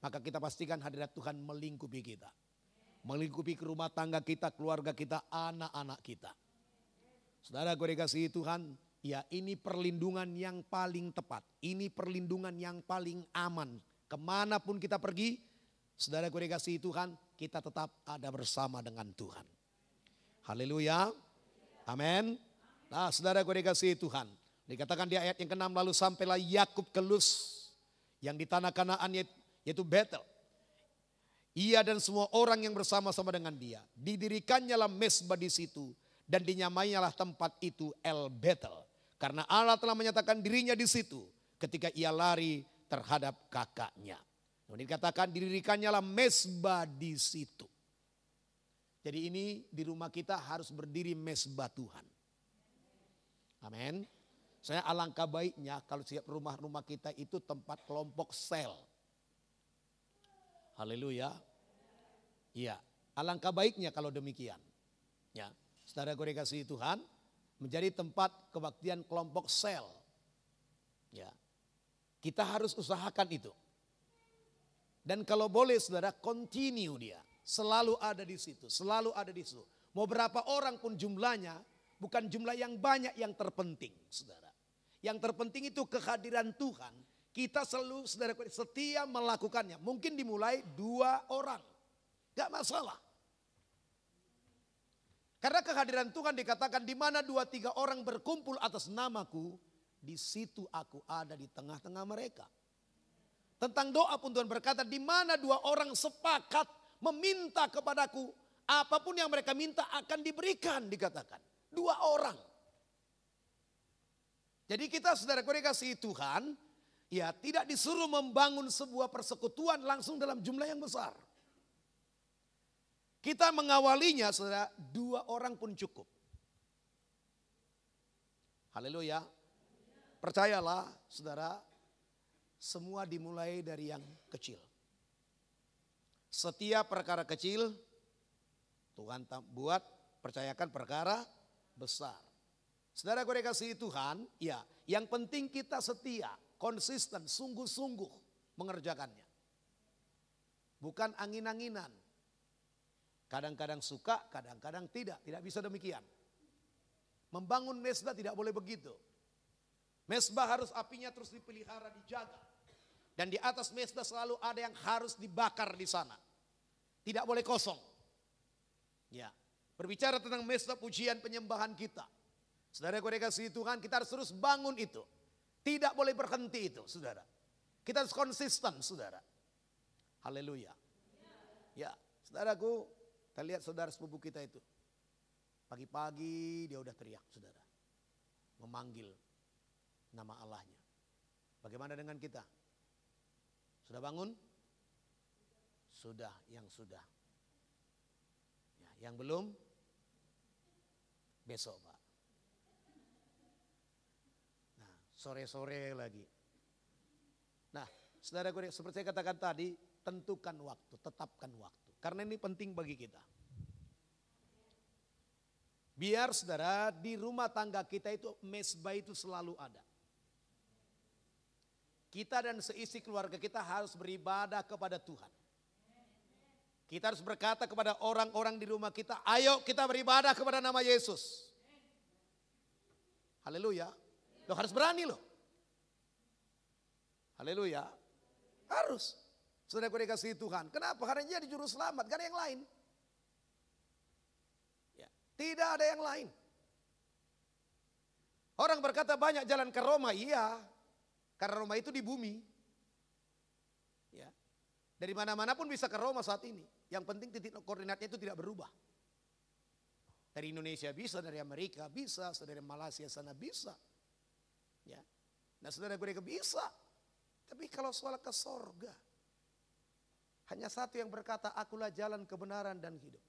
Maka kita pastikan hadirat Tuhan melingkupi kita. Melingkupi ke rumah tangga kita, keluarga kita, anak-anak kita. Saudara, gue dikasihi Tuhan, ya ini perlindungan yang paling tepat. Ini perlindungan yang paling aman. Kemanapun kita pergi, saudara gue dikasihi Tuhan, kita tetap ada bersama dengan Tuhan. Haleluya. Amin. Nah saudara gue dikasihi Tuhan. Dikatakan di ayat yang ke-6, lalu sampailah Yakub ke Luz yang di tanah Kanaan yaitu Betel. Ia dan semua orang yang bersama-sama dengan dia. Didirikannya lah mezbah di situ dan dinyamainya lah tempat itu El Betel. Karena Allah telah menyatakan dirinya di situ ketika ia lari terhadap kakaknya. Dikatakan didirikannya lah mezbah di situ. Jadi ini di rumah kita harus berdiri mezbah Tuhan. Amin. Saya alangkah baiknya kalau setiap rumah-rumah kita itu tempat kelompok sel. Haleluya. Iya, alangkah baiknya kalau demikian. Ya, saudara gue dikasihi Tuhan, menjadi tempat kebaktian kelompok sel. Ya, kita harus usahakan itu. Dan kalau boleh saudara, continue dia. Selalu ada di situ, selalu ada di situ. Mau berapa orang pun jumlahnya, bukan jumlah yang banyak yang terpenting saudara. Yang terpenting itu kehadiran Tuhan. Kita selalu saudaraku setia melakukannya. Mungkin dimulai 2 orang. Gak masalah. Karena kehadiran Tuhan dikatakan di mana 2-3 orang berkumpul atas namaku, di situ aku ada di tengah-tengah mereka. Tentang doa pun Tuhan berkata, di mana 2 orang sepakat meminta kepadaku, apapun yang mereka minta akan diberikan, dikatakan. 2 orang. Jadi kita saudara-saudara kasih Tuhan, ya tidak disuruh membangun sebuah persekutuan langsung dalam jumlah yang besar. Kita mengawalinya saudara, 2 orang pun cukup. Haleluya. Percayalah saudara, semua dimulai dari yang kecil. Setiap perkara kecil Tuhan buat, percayakan perkara besar. Saudara gue dikasih Tuhan, ya yang penting kita setia, konsisten, sungguh-sungguh mengerjakannya. Bukan angin-anginan. Kadang-kadang suka, kadang-kadang tidak. Tidak bisa demikian. Membangun mesbah tidak boleh begitu. Mesbah harus apinya terus dipelihara, dijaga. Dan di atas mesbah selalu ada yang harus dibakar di sana. Tidak boleh kosong. Ya, berbicara tentang mesbah pujian penyembahan kita. Saudara gue dikasih Tuhan, kita harus terus bangun itu. Tidak boleh berhenti itu, saudara. Kita harus konsisten, saudara. Haleluya. Ya, saudaraku, kita lihat saudara sepupu kita itu. Pagi-pagi dia udah teriak, saudara. Memanggil nama Allahnya. Bagaimana dengan kita? Sudah bangun? Sudah, yang sudah. Ya, yang belum? Besok, Pak. Nah, sore-sore lagi. Nah, saudara-saudara, seperti saya katakan tadi, tentukan waktu, tetapkan waktu. Karena ini penting bagi kita. Biar saudara di rumah tangga kita itu mesbah itu selalu ada. Kita dan seisi keluarga kita harus beribadah kepada Tuhan. Kita harus berkata kepada orang-orang di rumah kita, ayo kita beribadah kepada nama Yesus. Haleluya. Lo harus berani loh. Haleluya. Harus. Saudara gue dikasih Tuhan. Kenapa? Karena dia di juru selamat, gak ada yang lain. Ya, tidak ada yang lain. Orang berkata banyak jalan ke Roma, iya. Karena Roma itu di bumi. Ya. Dari mana-mana pun bisa ke Roma saat ini. Yang penting titik koordinatnya itu tidak berubah. Dari Indonesia bisa, dari Amerika bisa, dari Malaysia sana bisa. Ya. Nah saudara gue bisa. Tapi kalau soal ke sorga, hanya satu yang berkata, akulah jalan kebenaran dan hidup.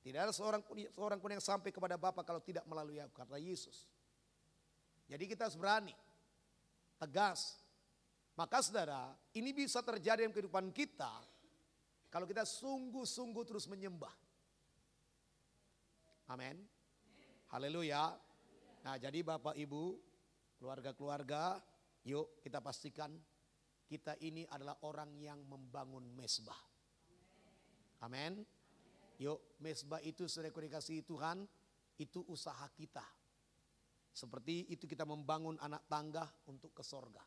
Tidak ada seorang pun yang sampai kepada Bapa kalau tidak melalui aku, kata Yesus. Jadi kita harus berani, tegas. Maka saudara, ini bisa terjadi dalam kehidupan kita kalau kita sungguh-sungguh terus menyembah. Amin. Haleluya. Nah jadi Bapak Ibu, keluarga-keluarga, yuk kita pastikan kita ini adalah orang yang membangun mesbah. Amin. Yuk, mesbah itu saudara dikasihi Tuhan, itu usaha kita. Seperti itu kita membangun anak tangga untuk ke sorga.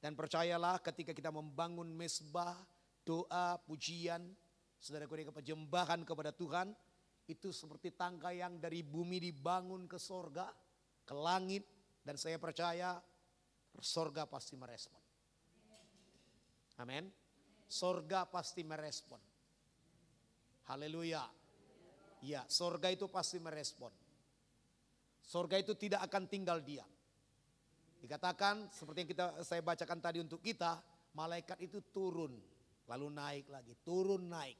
Dan percayalah ketika kita membangun mesbah, doa, pujian, saudara penyembahan kepada Tuhan, itu seperti tangga yang dari bumi dibangun ke sorga, ke langit. Dan saya percaya sorga pasti merespon. Amin. Sorga pasti merespon. Haleluya. Ya, sorga itu pasti merespon. Sorga itu tidak akan tinggal diam. Dikatakan seperti yang saya bacakan tadi untuk kita, malaikat itu turun, lalu naik lagi, turun naik.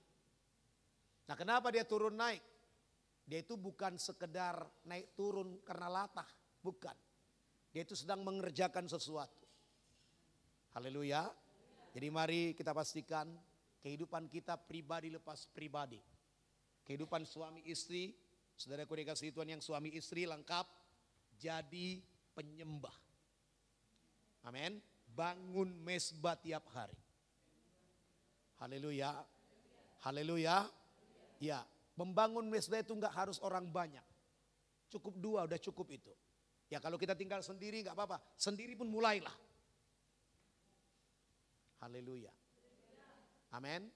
Nah kenapa dia turun naik? Dia itu bukan sekedar naik turun karena latah, bukan. Dia itu sedang mengerjakan sesuatu. Haleluya. Jadi mari kita pastikan kehidupan kita pribadi lepas pribadi. Kehidupan suami istri, saudaraku dikasih Tuhan yang suami istri lengkap, jadi penyembah. Amin. Bangun mesbah tiap hari. Haleluya. Haleluya. Ya, membangun mesbah itu enggak harus orang banyak. Cukup 2 udah cukup itu. Ya kalau kita tinggal sendiri nggak apa-apa, sendiri pun mulailah. Haleluya. Amin.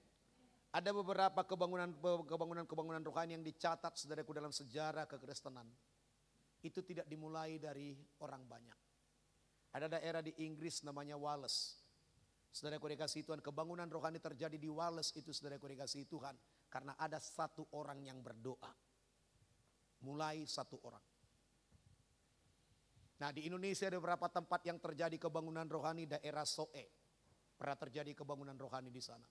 Ada beberapa kebangunan rohani yang dicatat saudaraku dalam sejarah kekristenan. Itu tidak dimulai dari orang banyak. Ada daerah di Inggris namanya Wales. Saudaraku dikasihi Tuhan, kebangunan rohani terjadi di Wales itu saudaraku dikasihi Tuhan. Karena ada satu orang yang berdoa. Mulai satu orang. Nah di Indonesia ada beberapa tempat yang terjadi kebangunan rohani, daerah Soe. Pernah terjadi kebangunan rohani di sana.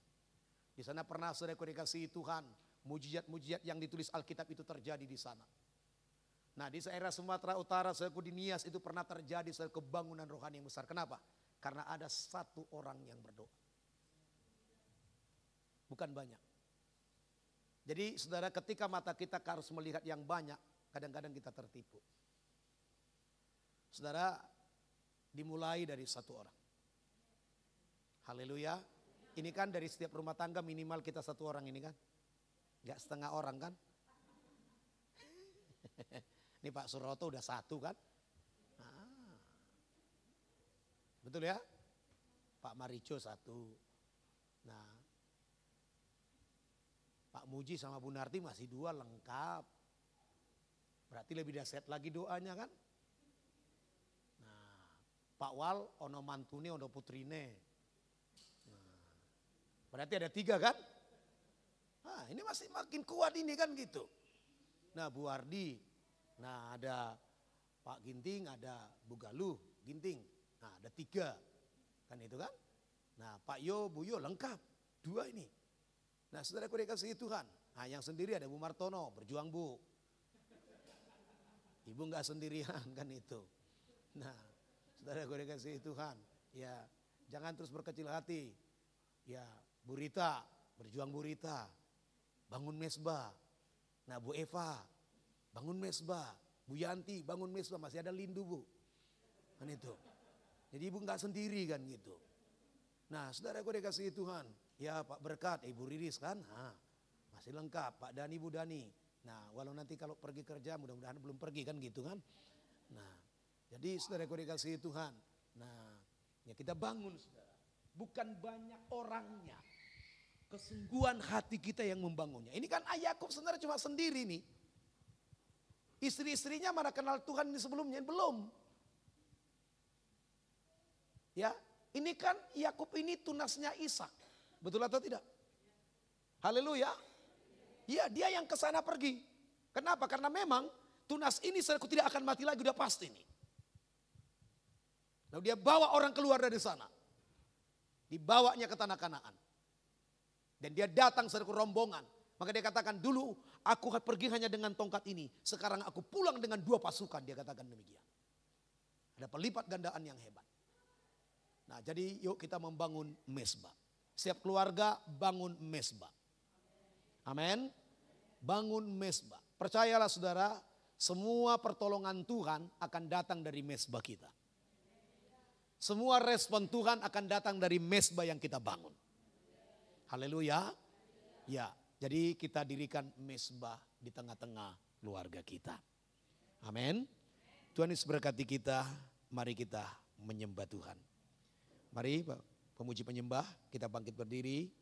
Di sana pernah saudaraku dikasihi Tuhan, mujizat-mujizat yang ditulis Alkitab itu terjadi di sana. Nah di daerah Sumatera Utara, saudaraku di Nias itu pernah terjadi kebangunan rohani yang besar. Kenapa? Karena ada satu orang yang berdoa. Bukan banyak. Jadi saudara, ketika mata kita harus melihat yang banyak, kadang-kadang kita tertipu. Saudara, dimulai dari satu orang. Haleluya. Ini kan dari setiap rumah tangga minimal kita satu orang ini kan. Enggak setengah orang kan. Ini Pak Suroto udah satu kan. Nah. Betul ya. Pak Marijo satu. Nah. Pak Muji sama Bu Narti masih dua lengkap. Berarti lebih dahsyat lagi doanya kan. Nah. Pak Wal, ono mantune, ono putrine. Berarti ada tiga kan? Nah ini masih makin kuat ini kan gitu. Nah Bu Ardi, nah ada Pak Ginting, ada Bu Galuh, Ginting. Nah ada tiga, kan itu kan? Nah Pak Yo, Bu Yo lengkap, dua ini. Nah saudaraku dikasihi Tuhan, nah yang sendiri ada Bu Martono, berjuang Bu. Ibu nggak sendirian kan itu. Nah saudaraku dikasihi Tuhan, ya jangan terus berkecil hati. Ya Bu Rita, berjuang Bu Rita, bangun mesbah. Nah Bu Eva, bangun mesbah. Bu Yanti, bangun mesbah, masih ada Lindu Bu. Kan itu. Jadi ibu nggak sendiri kan gitu. Nah saudaraku dikasihi Tuhan, ya Pak Berkat, Ibu Riris kan, nah, masih lengkap. Pak Dani, Bu Dani. Nah walau nanti kalau pergi kerja mudah-mudahan belum pergi kan gitu kan. Nah jadi saudaraku dikasihi Tuhan, nah ya kita bangun saudara. Bukan banyak orangnya. Kesungguhan hati kita yang membangunnya. Ini kan Yakub sebenarnya cuma sendiri nih. Istri-istrinya mana kenal Tuhan ini sebelumnya? Belum. Ya, ini kan Yakub ini tunasnya Ishak. Betul atau tidak? Haleluya. Ya, dia yang ke sana pergi. Kenapa? Karena memang tunas ini aku tidak akan mati lagi, udah pasti nih. Lalu dia bawa orang keluar dari sana. Dibawanya ke tanah Kanaan. Dan dia datang ke rombongan. Maka dia katakan, dulu aku pergi hanya dengan tongkat ini. Sekarang aku pulang dengan 2 pasukan. Dia katakan demikian. Ada pelipat gandaan yang hebat. Nah jadi yuk kita membangun mesbah. Setiap keluarga bangun mesbah. Amin. Bangun mesbah. Percayalah saudara, semua pertolongan Tuhan akan datang dari mesbah kita. Semua respon Tuhan akan datang dari mesbah yang kita bangun. Haleluya. Ya, jadi kita dirikan mesbah di tengah-tengah keluarga kita. Amin. Tuhan Yesus berkati kita, mari kita menyembah Tuhan. Mari pemuji penyembah, kita bangkit berdiri.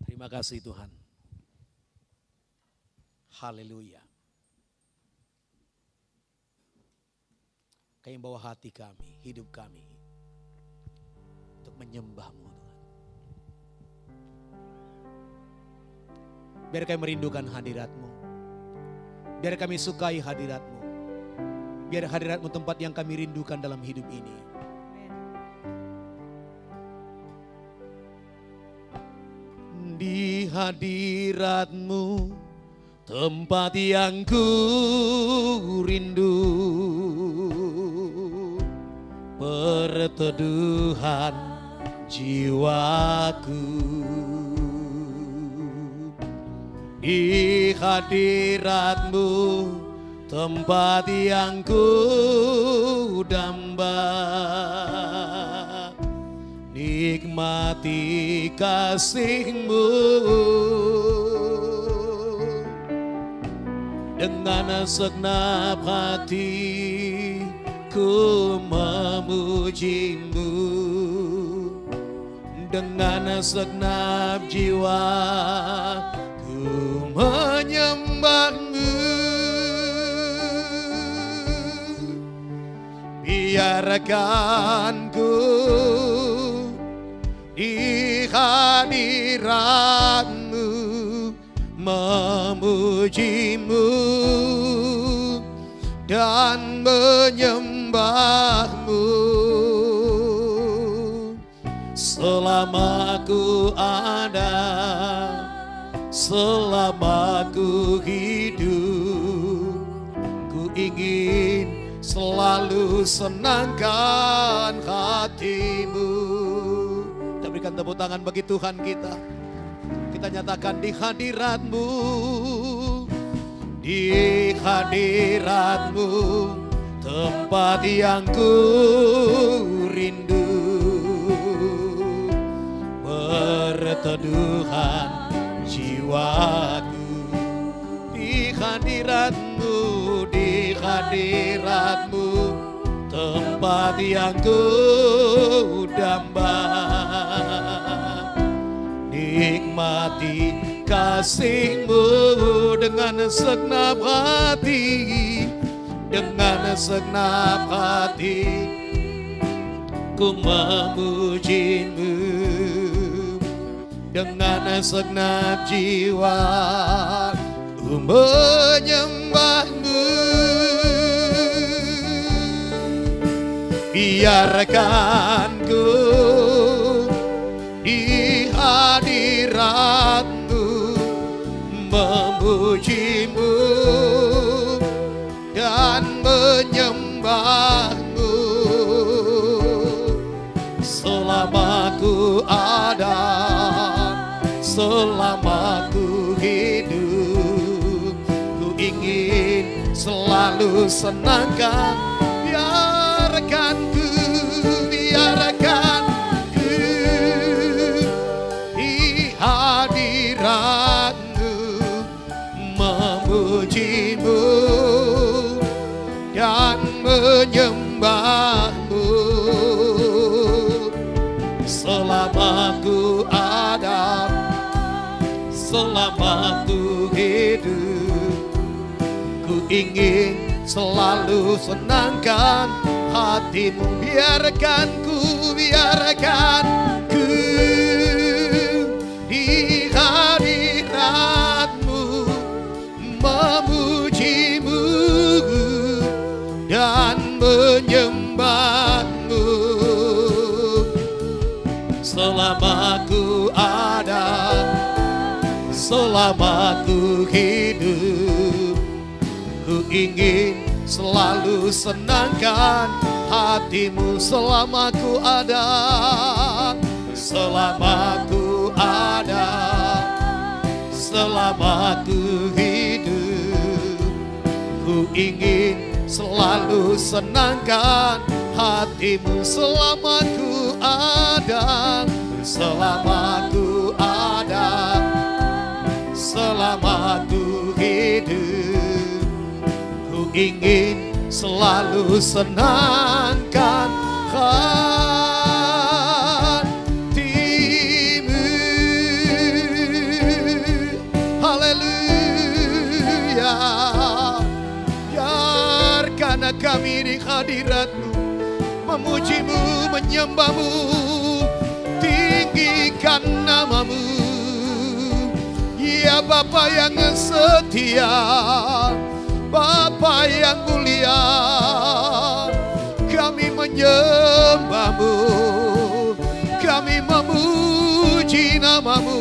Terima kasih Tuhan. Haleluya. Kau yang bawa hati kami, hidup kami untuk menyembah-Mu Tuhan. Biar kami merindukan hadirat-Mu. Biar kami sukai hadirat-Mu. Biar hadirat-Mu tempat yang kami rindukan dalam hidup ini. Di hadirat-Mu tempat yang ku rindu. Perteduhan jiwaku. Di hadirat-Mu tempat yang ku damba. Nikmati kasih-Mu. Dengan segenap hati ku memuji-Mu, dengan segenap jiwa ku menyembah-Mu. Biarkan ku di hadirat-Mu memuji-Mu dan menyembah-Mu. Selama ku ada, selama ku hidup, ku ingin selalu senangkan hati-Mu. Kita berikan tepuk tangan bagi Tuhan kita. Kita nyatakan di hadirat-Mu, di hadirat-Mu, tempat yang ku rindu. Berteduhan jiwaku di hadirat-Mu, di hadirat-Mu, tempat yang ku damba. Nikmati kasih-Mu dengan segenap hati, dengan segenap hati ku memuji-Mu, dengan segenap jiwa ku menyembah-Mu. Biarkan ku di hadirat-Mu memuji-Mu dan menyembah-Mu. Selama ku ada, selama ku hidup, ku ingin selalu senangkan. Biarkan ku, biarkan ku di hadirat-Mu memuji-Mu dan menyembah-Mu. Selama ku ada, selama ku hidup, ku ingin selalu senangkan hati-Mu. Biarkan ku, biarkan ku di hadirat-Mu memuji-Mu dan menyembah-Mu. Selama ku ada, selama ku hidup, ku ingin selalu senangkan hati-Mu. Selama ku ada, selama ku ada, selama ku hidup, ku ingin selalu senangkan hati-Mu. Selama ku ada, selama ku ada, selama ku hidup, ku ingin selalu senangkan hati-Mu. Haleluya. Biarkan kami di hadirat-Mu memuji-Mu, menyembah-Mu, tinggikan nama-Mu. Ya Bapa yang setia, Bapa yang mulia, kami menyembah-Mu, kami memuji nama-Mu,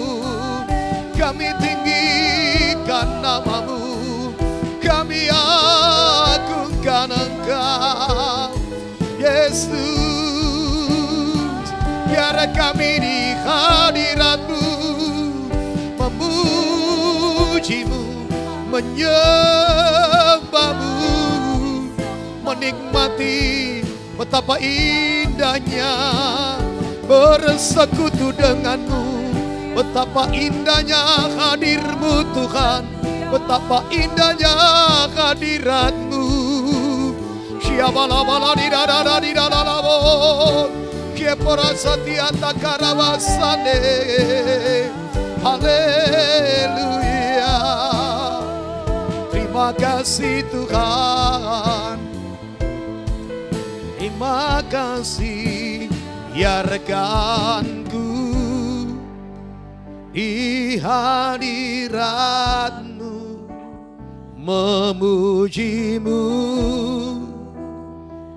kami tinggikan nama-Mu, kami agungkan Engkau, Yesus. Biar kami di hadirat-Mu memuji-Mu, menyembah-Mu, menikmati betapa indahnya bersekutu dengan-Mu, betapa indahnya hadir-Mu Tuhan Betapa indahnya hadirat-Mu. Siabalabala di dadadadidadadabo. Keporasatiata karawasane. Haleluya. Terima kasih Tuhan. Terima kasih ya rekanku. Di hadirat-Mu memuji-Mu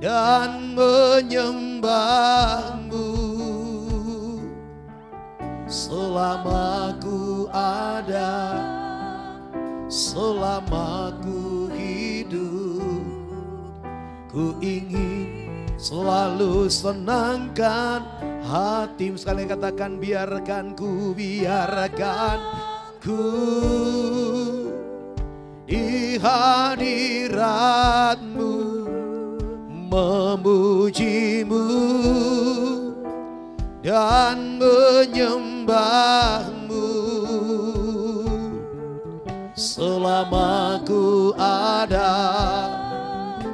dan menyembah-Mu. Selama ku ada, selama ku hidup, ku ingin selalu senangkan hati-Mu. Sekali katakan, biarkan ku di hadirat-Mu memuji-Mu dan menyembah-Mu. Selama ku ada,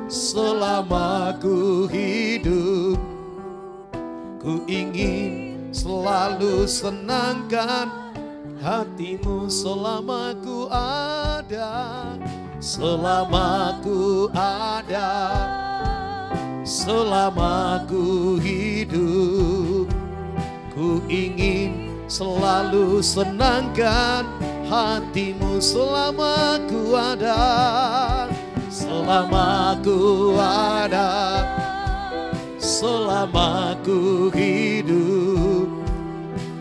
selama ku hidup, ku ingin selalu senangkan hati-Mu. Selama ku ada, selama ku ada, selama ku hidup, ku ingin selalu senangkan hati-Mu. Selama ku ada, selama ku ada, selama ku hidup,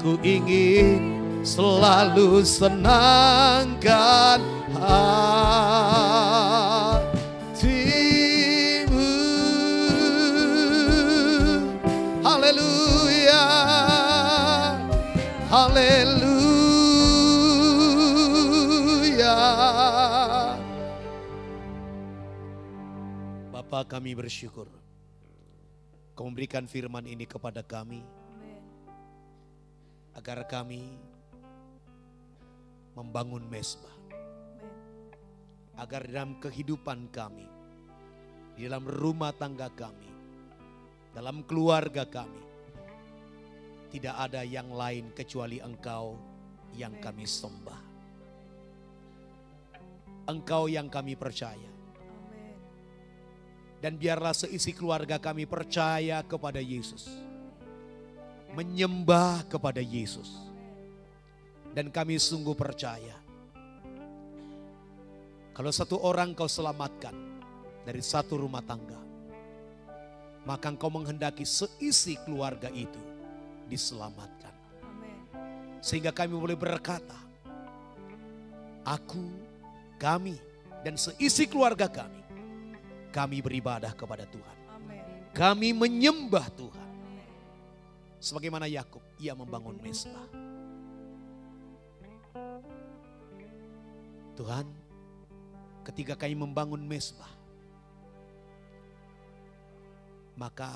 ku ingin selalu senangkan hati-Mu. Haleluya, haleluya. Bapa, kami bersyukur Kau memberikan firman ini kepada kami, agar kami membangun mezbah, agar dalam kehidupan kami, di dalam rumah tangga kami, dalam keluarga kami, tidak ada yang lain kecuali Engkau yang kami sembah, Engkau yang kami percaya. Dan biarlah seisi keluarga kami percaya kepada Yesus, menyembah kepada Yesus. Dan kami sungguh percaya, kalau satu orang Kau selamatkan dari satu rumah tangga, maka Engkau menghendaki seisi keluarga itu diselamatkan. Sehingga kami boleh berkata, aku, kami, dan seisi keluarga kami beribadah kepada Tuhan. Kami menyembah Tuhan. Sebagaimana Yakub, ia membangun mezbah. Tuhan, ketika kami membangun mezbah, maka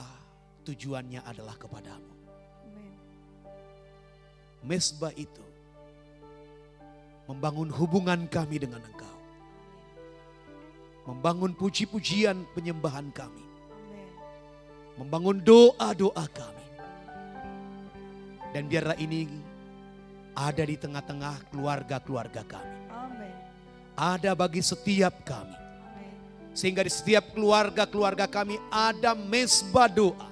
tujuannya adalah kepadamu. Mezbah itu membangun hubungan kami dengan Engkau, membangun puji-pujian penyembahan kami, membangun doa-doa kami. Dan biarlah ini ada di tengah-tengah keluarga-keluarga kami. Ada bagi setiap kami. Sehingga di setiap keluarga-keluarga kami ada mezbah doa.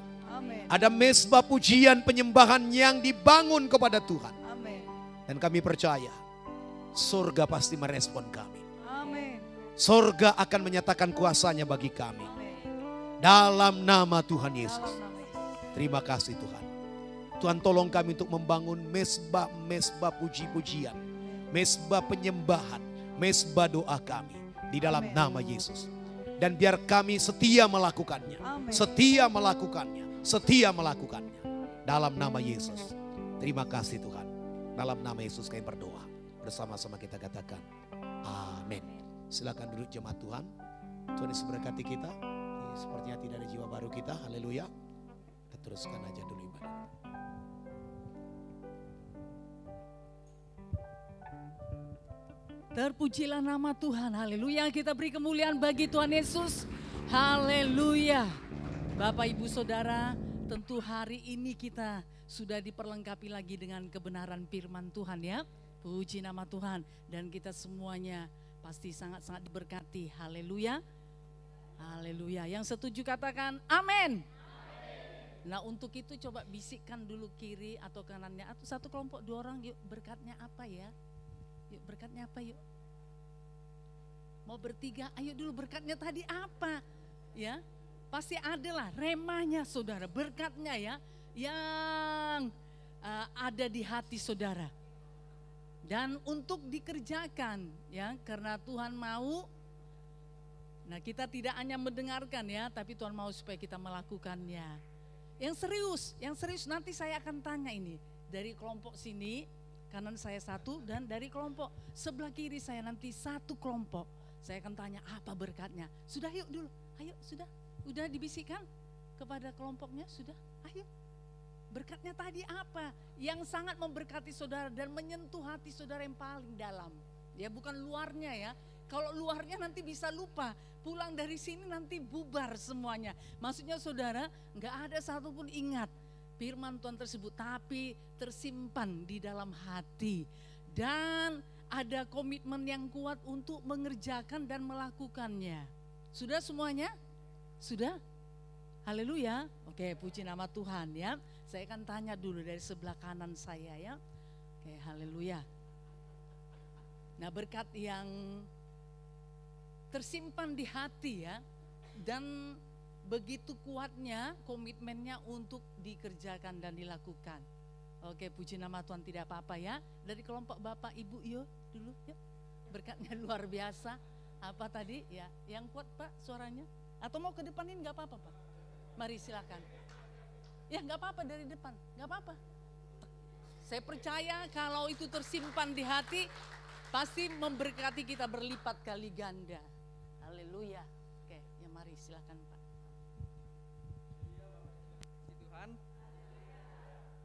Ada mezbah pujian penyembahan yang dibangun kepada Tuhan. Dan kami percaya surga pasti merespon kami. Surga akan menyatakan kuasanya bagi kami. Dalam nama Tuhan Yesus. Terima kasih Tuhan. Tuhan tolong kami untuk membangun mezbah puji-pujian, mezbah penyembahan, mezbah doa kami di dalam nama Yesus. Dan biar kami setia melakukannya, setia melakukannya, setia melakukannya dalam nama Yesus. Terima kasih Tuhan. Dalam nama Yesus kami berdoa. Bersama-sama kita katakan amin. Silakan duduk jemaat Tuhan. Tuhan Yesus berkati kita. Sepertinya tidak ada jiwa baru kita. Haleluya. Kita teruskan aja dulu ibadah. Terpujilah nama Tuhan, haleluya. Kita beri kemuliaan bagi Tuhan Yesus, haleluya. Bapak Ibu Saudara, tentu hari ini kita sudah diperlengkapi lagi dengan kebenaran firman Tuhan ya. Puji nama Tuhan, dan kita semuanya pasti sangat-sangat diberkati, haleluya. Haleluya, yang setuju katakan amin. Nah untuk itu coba bisikkan dulu kiri atau kanannya, atau satu kelompok 2 orang, yuk berkatnya apa ya? Yuk berkatnya apa yuk? Mau bertiga, ayo dulu berkatnya tadi apa? Ya, pasti adalah remahnya saudara, berkatnya ya, yang ada di hati saudara. Dan untuk dikerjakan ya, karena Tuhan mau. Nah kita tidak hanya mendengarkan ya, tapi Tuhan mau supaya kita melakukannya. Yang serius nanti saya akan tanya ini. Dari kelompok sini, kanan saya satu, dan dari kelompok sebelah kiri saya nanti satu kelompok. Saya akan tanya apa berkatnya. Sudah yuk dulu, ayo sudah dibisikkan kepada kelompoknya, sudah ayo. Berkatnya tadi apa? Yang sangat memberkati saudara dan menyentuh hati saudara yang paling dalam. Ya bukan luarnya ya. Kalau luarnya nanti bisa lupa, pulang dari sini nanti bubar semuanya. Maksudnya saudara, nggak ada satupun ingat firman Tuhan tersebut, tapi tersimpan di dalam hati. Dan ada komitmen yang kuat untuk mengerjakan dan melakukannya. Sudah semuanya? Sudah? Haleluya. Oke, puji nama Tuhan ya. Saya akan tanya dulu dari sebelah kanan saya ya. Oke, haleluya. Nah berkat yang tersimpan di hati ya, dan begitu kuatnya komitmennya untuk dikerjakan dan dilakukan. Oke, puji nama Tuhan, tidak apa-apa ya. Dari kelompok Bapak Ibu yuk dulu yuk. Berkatnya luar biasa. Apa tadi ya? Yang kuat Pak suaranya? Atau mau ke depanin nggak apa-apa Pak? Mari silakan. Ya nggak apa-apa dari depan, nggak apa-apa. Saya percaya kalau itu tersimpan di hati, pasti memberkati kita berlipat kali ganda. Haleluya. Oke, ya mari silakan Pak. Tuhan,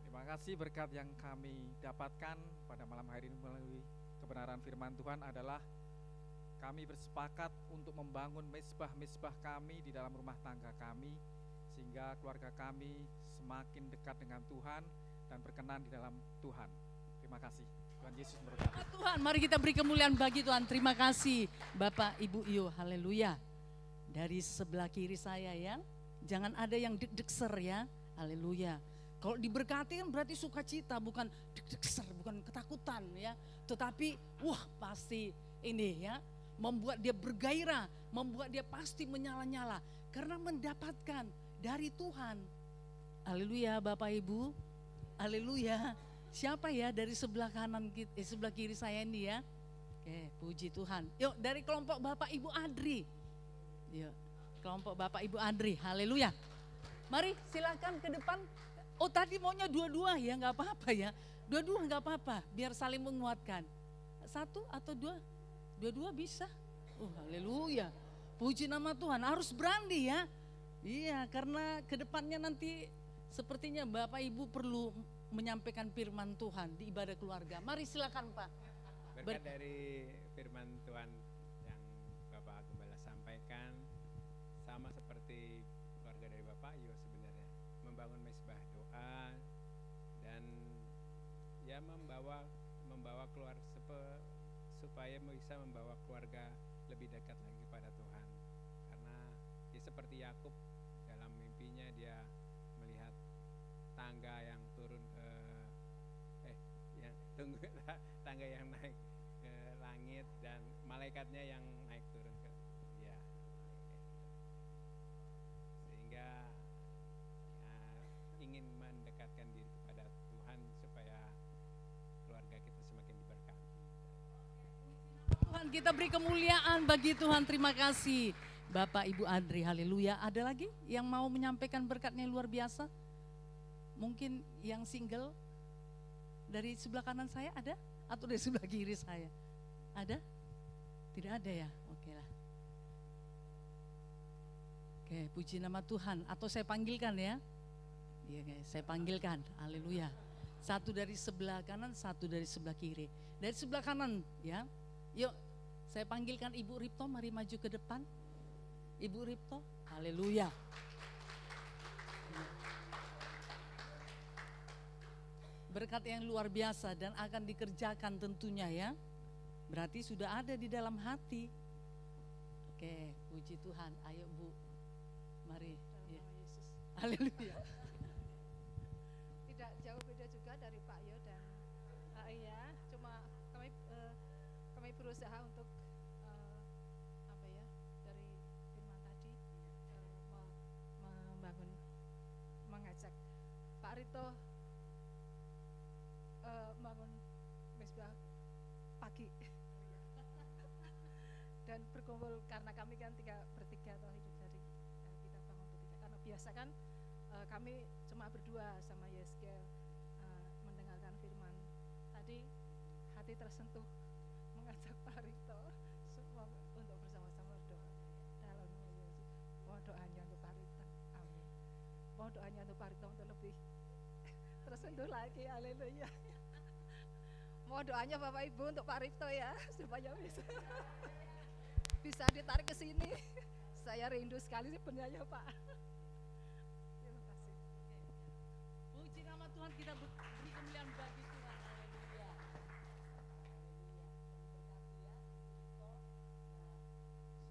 terima kasih berkat yang kami dapatkan pada malam hari ini melalui kebenaran firman Tuhan adalah kami bersepakat untuk membangun mezbah-mezbah kami di dalam rumah tangga kami, sehingga keluarga kami semakin dekat dengan Tuhan dan berkenan di dalam Tuhan. Terima kasih. Tuhan Yesus memberkati. Tuhan, mari kita beri kemuliaan bagi Tuhan. Terima kasih Bapak Ibu Iyo, haleluya. Dari sebelah kiri saya ya, jangan ada yang deg-degser ya, haleluya. Kalau diberkati kan berarti sukacita, bukan deg-degser, bukan ketakutan ya. Tetapi wah pasti ini ya, membuat dia bergairah, membuat dia pasti menyala-nyala. Karena mendapatkan dari Tuhan. Haleluya Bapak Ibu, haleluya. Siapa ya dari sebelah kanan sebelah kiri saya ini ya? Oke, puji Tuhan. Yuk dari kelompok Bapak Ibu Adri. Yuk, kelompok Bapak Ibu Adri. Haleluya. Mari silakan ke depan. Oh tadi maunya dua-dua ya, nggak apa-apa ya. Dua-dua nggak apa-apa, biar saling menguatkan. Satu atau dua? Dua-dua bisa. Oh haleluya. Puji nama Tuhan, harus berani ya. Iya, karena ke depannya nanti sepertinya Bapak Ibu perlu menyampaikan firman Tuhan di ibadah keluarga. Mari silakan Pak. Berkat dari firman Tuhan yang Bapak Gembala sampaikan, sama seperti keluarga dari Bapak Iyo sebenarnya, membangun mezbah doa dan ya membawa keluar supaya bisa membawa keluarga lebih dekat lagi pada Tuhan. Karena ya seperti Yakub dalam mimpinya dia melihat tangga yang turun ke tangga yang naik ke langit dan malaikatnya yang naik turun ke dia, sehingga ingin mendekatkan diri kepada Tuhan supaya keluarga kita semakin diberkati. Tuhan, kita beri kemuliaan bagi Tuhan. Terima kasih Bapak Ibu Adri, haleluya. Ada lagi yang mau menyampaikan berkatnya luar biasa? Mungkin yang single dari sebelah kanan saya ada? Atau dari sebelah kiri saya? Ada? Tidak ada ya? Oke lah. Oke, puji nama Tuhan. Atau saya panggilkan ya? Iya, saya panggilkan. Haleluya. Satu dari sebelah kanan, satu dari sebelah kiri. Dari sebelah kanan ya. Yuk, saya panggilkan Ibu Ripto, mari maju ke depan. Ibu Ripto, haleluya. Berkat yang luar biasa dan akan dikerjakan tentunya ya. Berarti sudah ada di dalam hati. Oke, puji Tuhan. Ayo Bu, mari. Dalam Ya. nama Yesus. Haleluya. Tidak jauh beda juga dari Pak Yo dan Iya, cuma kami berusaha untuk apa ya, dari firman tadi membangun, mengajak Pak Rito membangun mesbah pagi dan berkumpul, karena kami kan bertiga atau hidup dari kita bangun bertiga, karena biasa kan kami cuma berdua sama Yeskel mendengarkan firman tadi. Hati tersentuh mengajak Pak Rito semua untuk bersama-sama berdoa dalam nama Yesus. Mohon doanya untuk Pak Rito, amin. Mohon doanya untuk Pak Rito untuk lebih tersentuh lagi, haleluya. Mohon doanya Bapak Ibu untuk Pak Rito ya, supaya bisa ditarik ke sini. Saya rindu sekali sebenarnya Pak. Terima kasih. Puji nama Tuhan, kita beri kemuliaan bagi Tuhan. Haleluya. Haleluya. Kami berkati ya, Rito. Nah,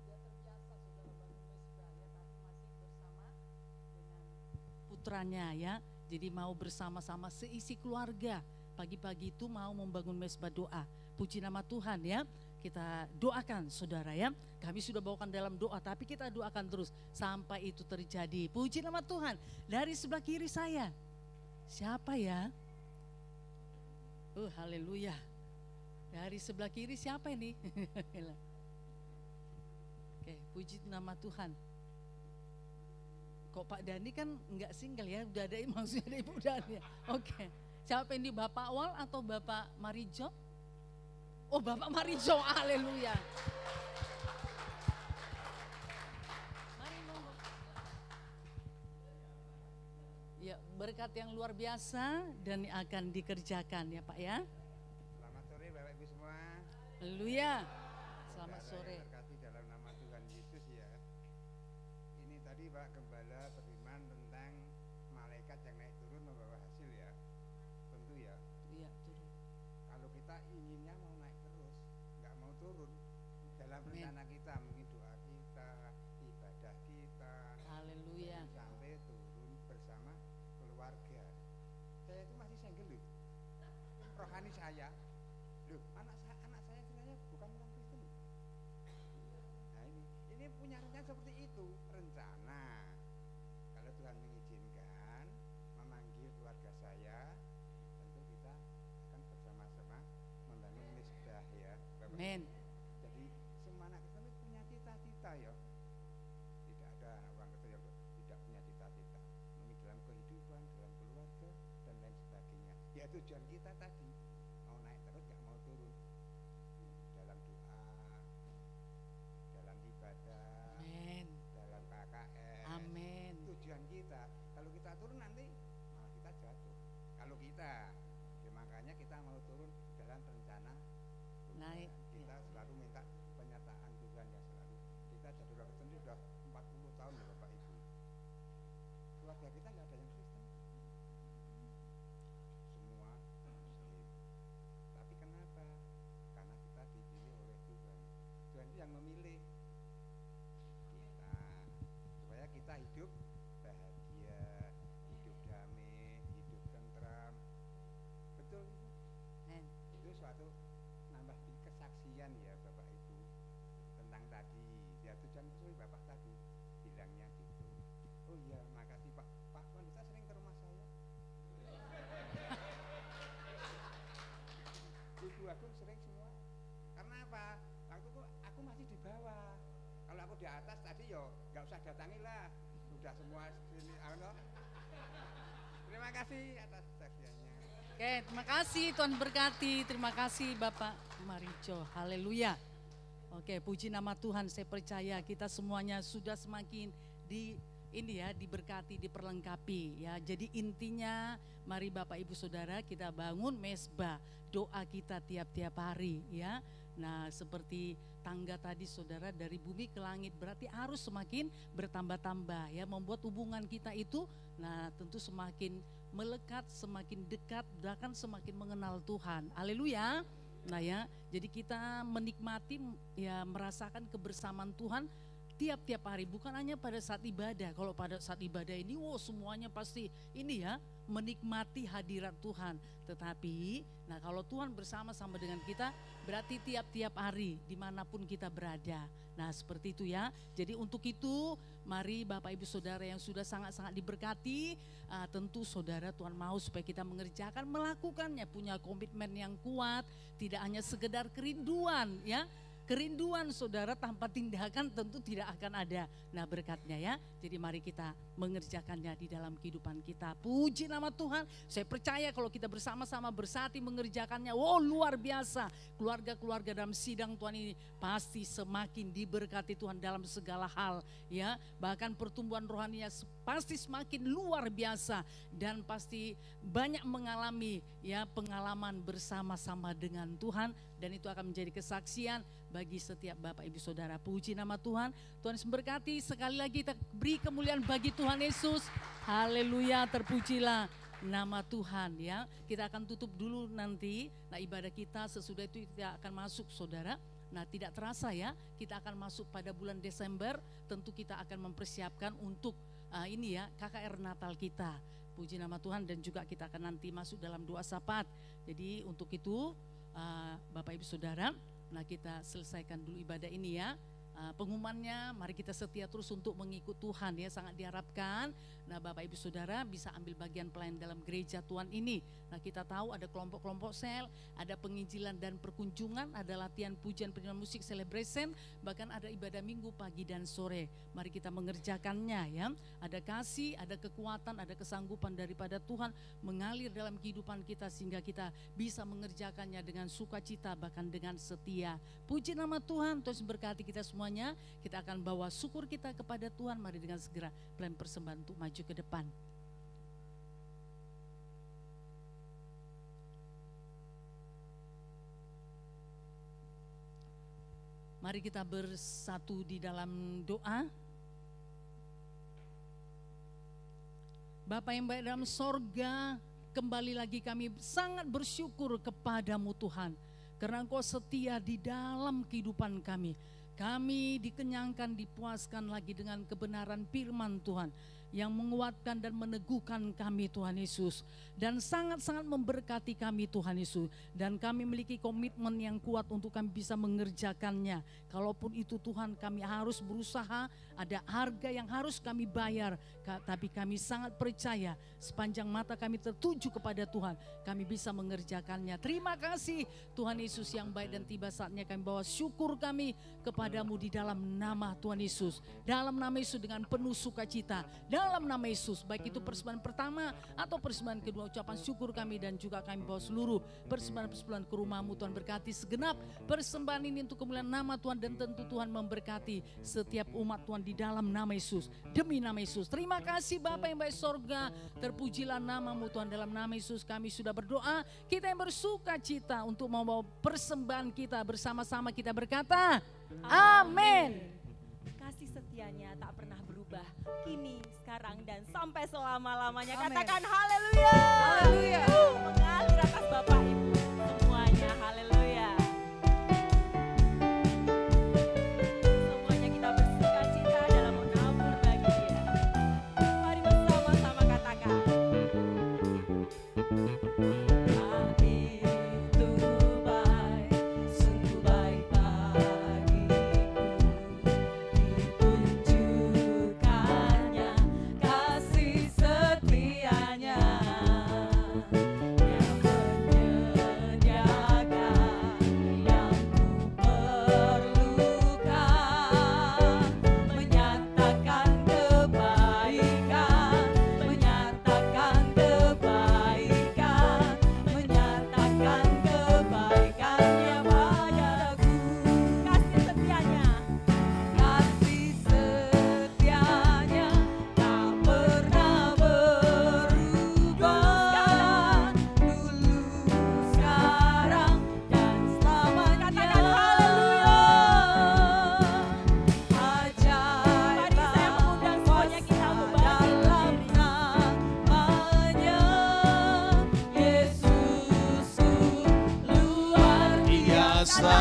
sudah terbiasa saudara bangun mesbah ya, tapi masih bersama dengan putranya ya. Jadi mau bersama-sama seisi keluarga. Pagi-pagi itu mau membangun mesbah doa. Puji nama Tuhan ya. Kita doakan saudara ya. Kami sudah bawakan dalam doa, tapi kita doakan terus sampai itu terjadi. Puji nama Tuhan. Dari sebelah kiri saya, siapa ya? Haleluya. Dari sebelah kiri siapa ini? Oke, puji nama Tuhan. Kok Pak Dani kan enggak single ya, udah ada, maksudnya ada Ibu Dani. Oke, siapa ini, Bapak Wal atau Bapak Marijo? Oh, Bapak Marijo, haleluya. Mari monggo. Ya, berkat yang luar biasa dan akan dikerjakan ya Pak ya. Selamat sore Bapak Ibu semua. Haleluya. Selamat Saudara sore. yang terkasih dalam nama Tuhan Yesus ya. Ini tadi Pak Gembala berfirman tentang malaikat yang naik turun membawa hasil ya. Tentu ya. Iya, turun. Kalau kita inginnya mau naik terus, nggak mau turun dalam Amin. rencana kita, mungkin doa kita, ibadah kita, Haleluya. sampai turun bersama keluarga. Saya itu masih single loh. Rohani saya, loh anak saya sebenarnya bukan orang Kristen. Nah ini punya rencana seperti itu, rencana. Kalau Tuhan mengizinkan memanggil keluarga saya, tentu kita akan bersama-sama membangun mesbah ya, Bapak. Amin. Jadi semua anak Kristen itu punya cita-cita ya. Tidak ada anak orang Kristen yang tidak punya cita-cita. Mungkin dalam kehidupan, dalam keluarga dan lain sebagainya. Ya tujuan kita tadi mau naik terus, gak mau turun. Dalam doa, dalam ibadah, Amin. dalam KKS. Amin. Tujuan kita. Kalau kita turun nanti malah kita jatuh. Kalau kita, ya makanya kita mau turun dalam rencana Tuhan. Naik, Kita ya. selalu minta penyertaan Tuhan ya selalu. Kita jadi orang Kristen sudah 40 tahun ya Bapak Ibu. Keluarga kita nggak ada yang Kristen. Semua Muslim. Tapi kenapa? Karena kita dipilih oleh Tuhan. Tuhan itu yang memilih kita supaya kita hidup bahagia, hidup damai, hidup tentram. Betul Ibu? Amin. Itu suatu nambah kesaksian ya Bapak Ibu tentang tadi. Ya tujuan sesuai Bapak tadi bilangnya gitu. Oh iya, makasih Pak. Pak Wanita sering ke rumah saya. Ibu aku sering semua. Karena apa? Waktu itu aku masih di bawah. Kalau aku di atas tadi yo nggak usah datangi lah. Udah semua sini. Terima kasih atas kesaksiannya. Oke, terima kasih Tuhan berkati. Terima kasih Bapak Marijo. Haleluya. Oke, puji nama Tuhan. Saya percaya kita semuanya sudah semakin diberkati, diperlengkapi ya. Jadi intinya mari Bapak Ibu Saudara kita bangun mesbah doa kita tiap-tiap hari ya. Nah, seperti tangga tadi saudara, dari bumi ke langit, berarti harus semakin bertambah-tambah ya, membuat hubungan kita itu nah tentu semakin melekat, semakin dekat, bahkan semakin mengenal Tuhan. Haleluya. Nah ya, jadi kita menikmati ya, merasakan kebersamaan Tuhan tiap-tiap hari, bukan hanya pada saat ibadah. Kalau pada saat ibadah ini semuanya pasti ini ya, menikmati hadirat Tuhan. Tetapi nah kalau Tuhan bersama-sama dengan kita, berarti tiap-tiap hari dimanapun kita berada. Nah seperti itu ya. Jadi untuk itu mari Bapak Ibu Saudara yang sudah sangat-sangat diberkati, tentu saudara Tuhan mau supaya kita mengerjakan, melakukannya, punya komitmen yang kuat. Tidak hanya sekedar kerinduan ya. Kerinduan saudara tanpa tindakan tentu tidak akan ada. Nah berkatnya ya. Jadi mari kita mengerjakannya di dalam kehidupan kita. Puji nama Tuhan. Saya percaya kalau kita bersama-sama bersati mengerjakannya, luar biasa. Keluarga-keluarga dalam sidang Tuhan ini pasti semakin diberkati Tuhan dalam segala hal ya. Bahkan pertumbuhan rohaninya pasti semakin luar biasa, dan pasti banyak mengalami ya pengalaman bersama-sama dengan Tuhan, dan itu akan menjadi kesaksian bagi setiap Bapak Ibu Saudara. Puji nama Tuhan. Tuhan Yesus berkati. Sekali lagi kita beri kemuliaan bagi Tuhan Yesus. Haleluya, terpujilah nama Tuhan ya. Kita akan tutup dulu nanti. Nah ibadah kita sesudah itu kita akan masuk saudara. Nah tidak terasa ya, kita akan masuk pada bulan Desember. Tentu kita akan mempersiapkan untuk ini ya KKR Natal kita. Puji nama Tuhan, dan juga kita akan nanti masuk dalam doa syafaat. Jadi untuk itu Bapak Ibu Saudara, nah kita selesaikan dulu ibadah ini ya. Pengumumannya, mari kita setia terus untuk mengikut Tuhan ya, sangat diharapkan. Nah Bapak Ibu Saudara bisa ambil bagian pelayan dalam gereja Tuhan ini. Nah kita tahu ada kelompok-kelompok sel, ada penginjilan dan perkunjungan, ada latihan pujian penyanyian musik celebration, bahkan ada ibadah minggu pagi dan sore. Mari kita mengerjakannya ya. Ada kasih, ada kekuatan, ada kesanggupan daripada Tuhan mengalir dalam kehidupan kita sehingga kita bisa mengerjakannya dengan sukacita, bahkan dengan setia. Puji nama Tuhan. Terus berkati kita semuanya. Kita akan bawa syukur kita kepada Tuhan. Mari dengan segera plan persembahan untuk maju ke depan. Mari kita bersatu di dalam doa. Bapa yang baik dalam sorga, kembali lagi kami sangat bersyukur kepadamu Tuhan, karena Engkau setia di dalam kehidupan kami. Kami dikenyangkan, dipuaskan lagi dengan kebenaran firman Tuhan yang menguatkan dan meneguhkan kami Tuhan Yesus, dan sangat-sangat memberkati kami Tuhan Yesus. Dan kami memiliki komitmen yang kuat untuk kami bisa mengerjakannya. Kalaupun itu Tuhan kami harus berusaha, ada harga yang harus kami bayar, tapi kami sangat percaya sepanjang mata kami tertuju kepada Tuhan, kami bisa mengerjakannya. Terima kasih Tuhan Yesus yang baik, dan tiba saatnya kami bawa syukur kami kepadamu di dalam nama Tuhan Yesus. Dalam nama Yesus dengan penuh sukacita, dalam nama Yesus, baik itu persembahan pertama atau persembahan kedua, ucapan syukur kami, dan juga kami bawa seluruh persembahan-persembahan ke rumahmu. Tuhan berkati segenap persembahan ini untuk kemuliaan nama Tuhan, dan tentu Tuhan memberkati setiap umat Tuhan di dalam nama Yesus, demi nama Yesus. Terima kasih Bapa yang baik sorga, terpujilah namamu Tuhan. Dalam nama Yesus kami sudah berdoa, kita yang bersuka cita untuk membawa persembahan kita bersama-sama, kita berkata amin. Kasih setianya tak pernah berubah, kini, sekarang, dan sampai selama-lamanya. Amin. Katakan haleluya. Haleluya. Mengalir atas Bapak Ibu semuanya, haleluya. Semuanya kita bersuka cita dalam menabur bagi Dia. Mari bersama-sama katakan. Itu baik, sungguh baik bagiku. Ditunjukkannya kasih setianya yang biasa.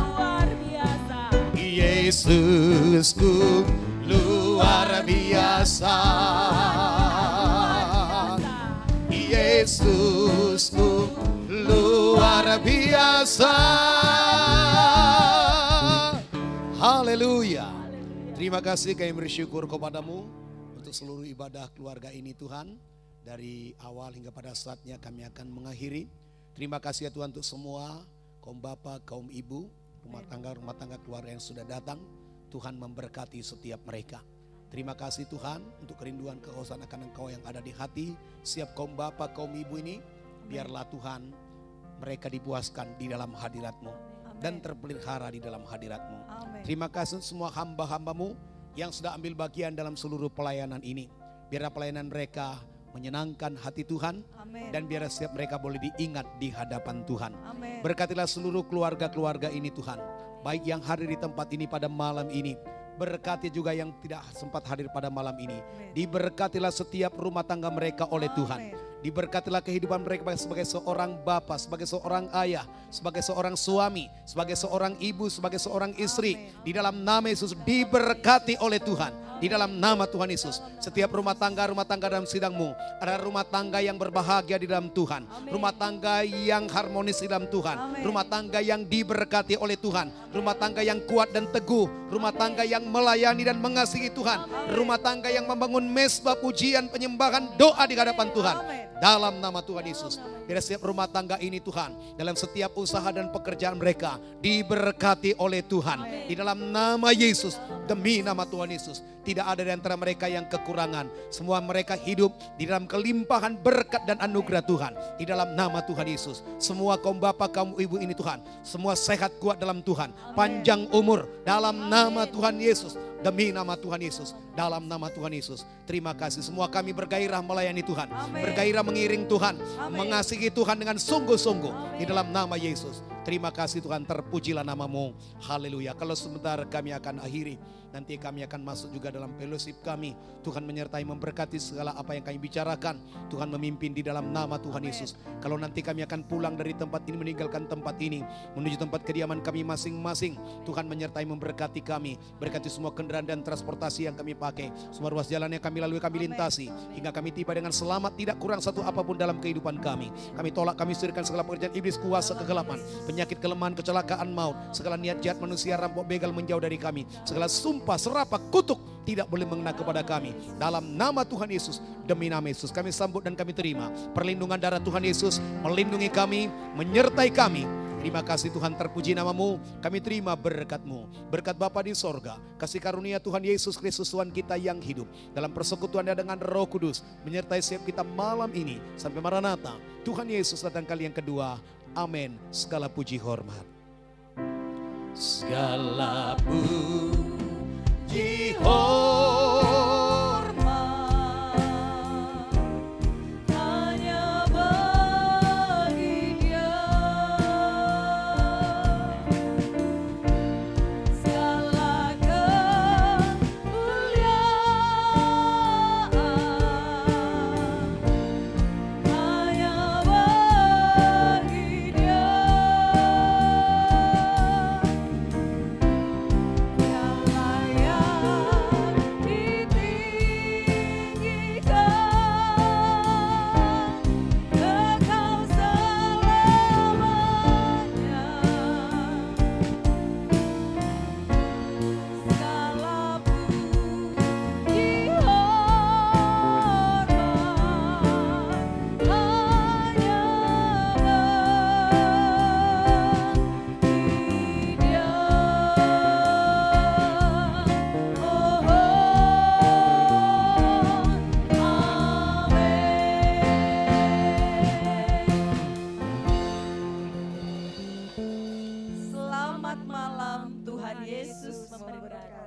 luar biasa. Yesusku luar biasa. Yesusku luar biasa. Haleluya. Terima kasih, kami bersyukur kepadamu untuk seluruh ibadah keluarga ini Tuhan. Dari awal hingga pada saatnya kami akan mengakhiri. Terima kasih ya Tuhan untuk semua kaum bapak, kaum ibu, rumah tangga keluarga yang sudah datang. Tuhan memberkati setiap mereka. Terima kasih Tuhan untuk kerinduan kehausan akan Engkau yang ada di hati setiap kaum bapak, kaum ibu ini. Biarlah Tuhan mereka dipuaskan di dalam hadirat-Mu dan terpelihara di dalam hadirat-Mu. Amin. Terima kasih semua hamba-hamba-Mu yang sudah ambil bagian dalam seluruh pelayanan ini. Biarlah pelayanan mereka menyenangkan hati Tuhan. Amin. Dan biar setiap mereka boleh diingat di hadapan Tuhan. Amin. Berkatilah seluruh keluarga-keluarga ini Tuhan. Baik yang hadir di tempat ini pada malam ini. Berkati juga yang tidak sempat hadir pada malam ini. Amin. Diberkatilah setiap rumah tangga mereka oleh Tuhan. Amin. Diberkatilah kehidupan mereka sebagai seorang bapa, sebagai seorang ayah, sebagai seorang suami, sebagai seorang ibu, sebagai seorang istri. Amin. Di dalam nama Yesus diberkati oleh Tuhan. Di dalam nama Tuhan Yesus. Setiap rumah tangga dalam sidang-Mu. Ada rumah tangga yang berbahagia di dalam Tuhan. Amin. Rumah tangga yang harmonis di dalam Tuhan. Amin. Rumah tangga yang diberkati oleh Tuhan. Rumah tangga yang kuat dan teguh. Rumah tangga yang melayani dan mengasihi Tuhan. Rumah tangga yang membangun mesbah pujian, penyembahan, doa di hadapan Tuhan. Amin. Dalam nama Tuhan Yesus. Biar setiap rumah tangga ini Tuhan, dalam setiap usaha dan pekerjaan mereka diberkati oleh Tuhan. Di dalam nama Yesus, demi nama Tuhan Yesus, tidak ada di antara mereka yang kekurangan. Semua mereka hidup di dalam kelimpahan berkat dan anugerah Tuhan. Di dalam nama Tuhan Yesus. Semua kaum bapak, kaum ibu ini Tuhan, semua sehat kuat dalam Tuhan. Panjang umur dalam nama Tuhan Yesus. Demi nama Tuhan Yesus, dalam nama Tuhan Yesus. Terima kasih, semua kami bergairah melayani Tuhan. Amin. Bergairah mengiring Tuhan. Amin. Mengasihi Tuhan dengan sungguh-sungguh. Di dalam nama Yesus. Terima kasih Tuhan, terpujilah namamu. Haleluya. Kalau sebentar kami akan akhiri. Nanti kami akan masuk juga dalam fellowship kami. Tuhan menyertai memberkati segala apa yang kami bicarakan. Tuhan memimpin di dalam nama Tuhan Yesus. Kalau nanti kami akan pulang dari tempat ini, meninggalkan tempat ini, menuju tempat kediaman kami masing-masing. Tuhan menyertai memberkati kami. Berkati semua kendaraan dan transportasi yang kami pakai. Semua ruas jalan yang kami lalui, kami lintasi. Hingga kami tiba dengan selamat, tidak kurang satu apapun dalam kehidupan kami. Kami tolak, kami sirkan segala pekerjaan iblis, kuasa kegelapan, penyakit, kelemahan, kecelakaan, maut. Segala niat jahat manusia, rampok, begal menjauh dari kami. Segala sumpah, serapah, kutuk tidak boleh mengena kepada kami. Dalam nama Tuhan Yesus, demi nama Yesus, kami sambut dan kami terima perlindungan darah Tuhan Yesus melindungi kami, menyertai kami. Terima kasih Tuhan, terpuji namamu. Kami terima berkat-Mu, berkat Bapa di sorga, kasih karunia Tuhan Yesus Kristus Tuhan kita yang hidup dalam persekutuannya dengan Roh Kudus, menyertai setiap kita malam ini sampai Maranatha. Tuhan Yesus datang kali yang kedua. Amin. Segala puji hormat. Segala puji hormat hanya bagi Dia. Segala kemuliaan hanya bagi Dia. Yang layak ditinggikan, kekal selamanya. Segala puji hormat hanya bagi Dia. Selamat malam, Tuhan Yesus memberkati.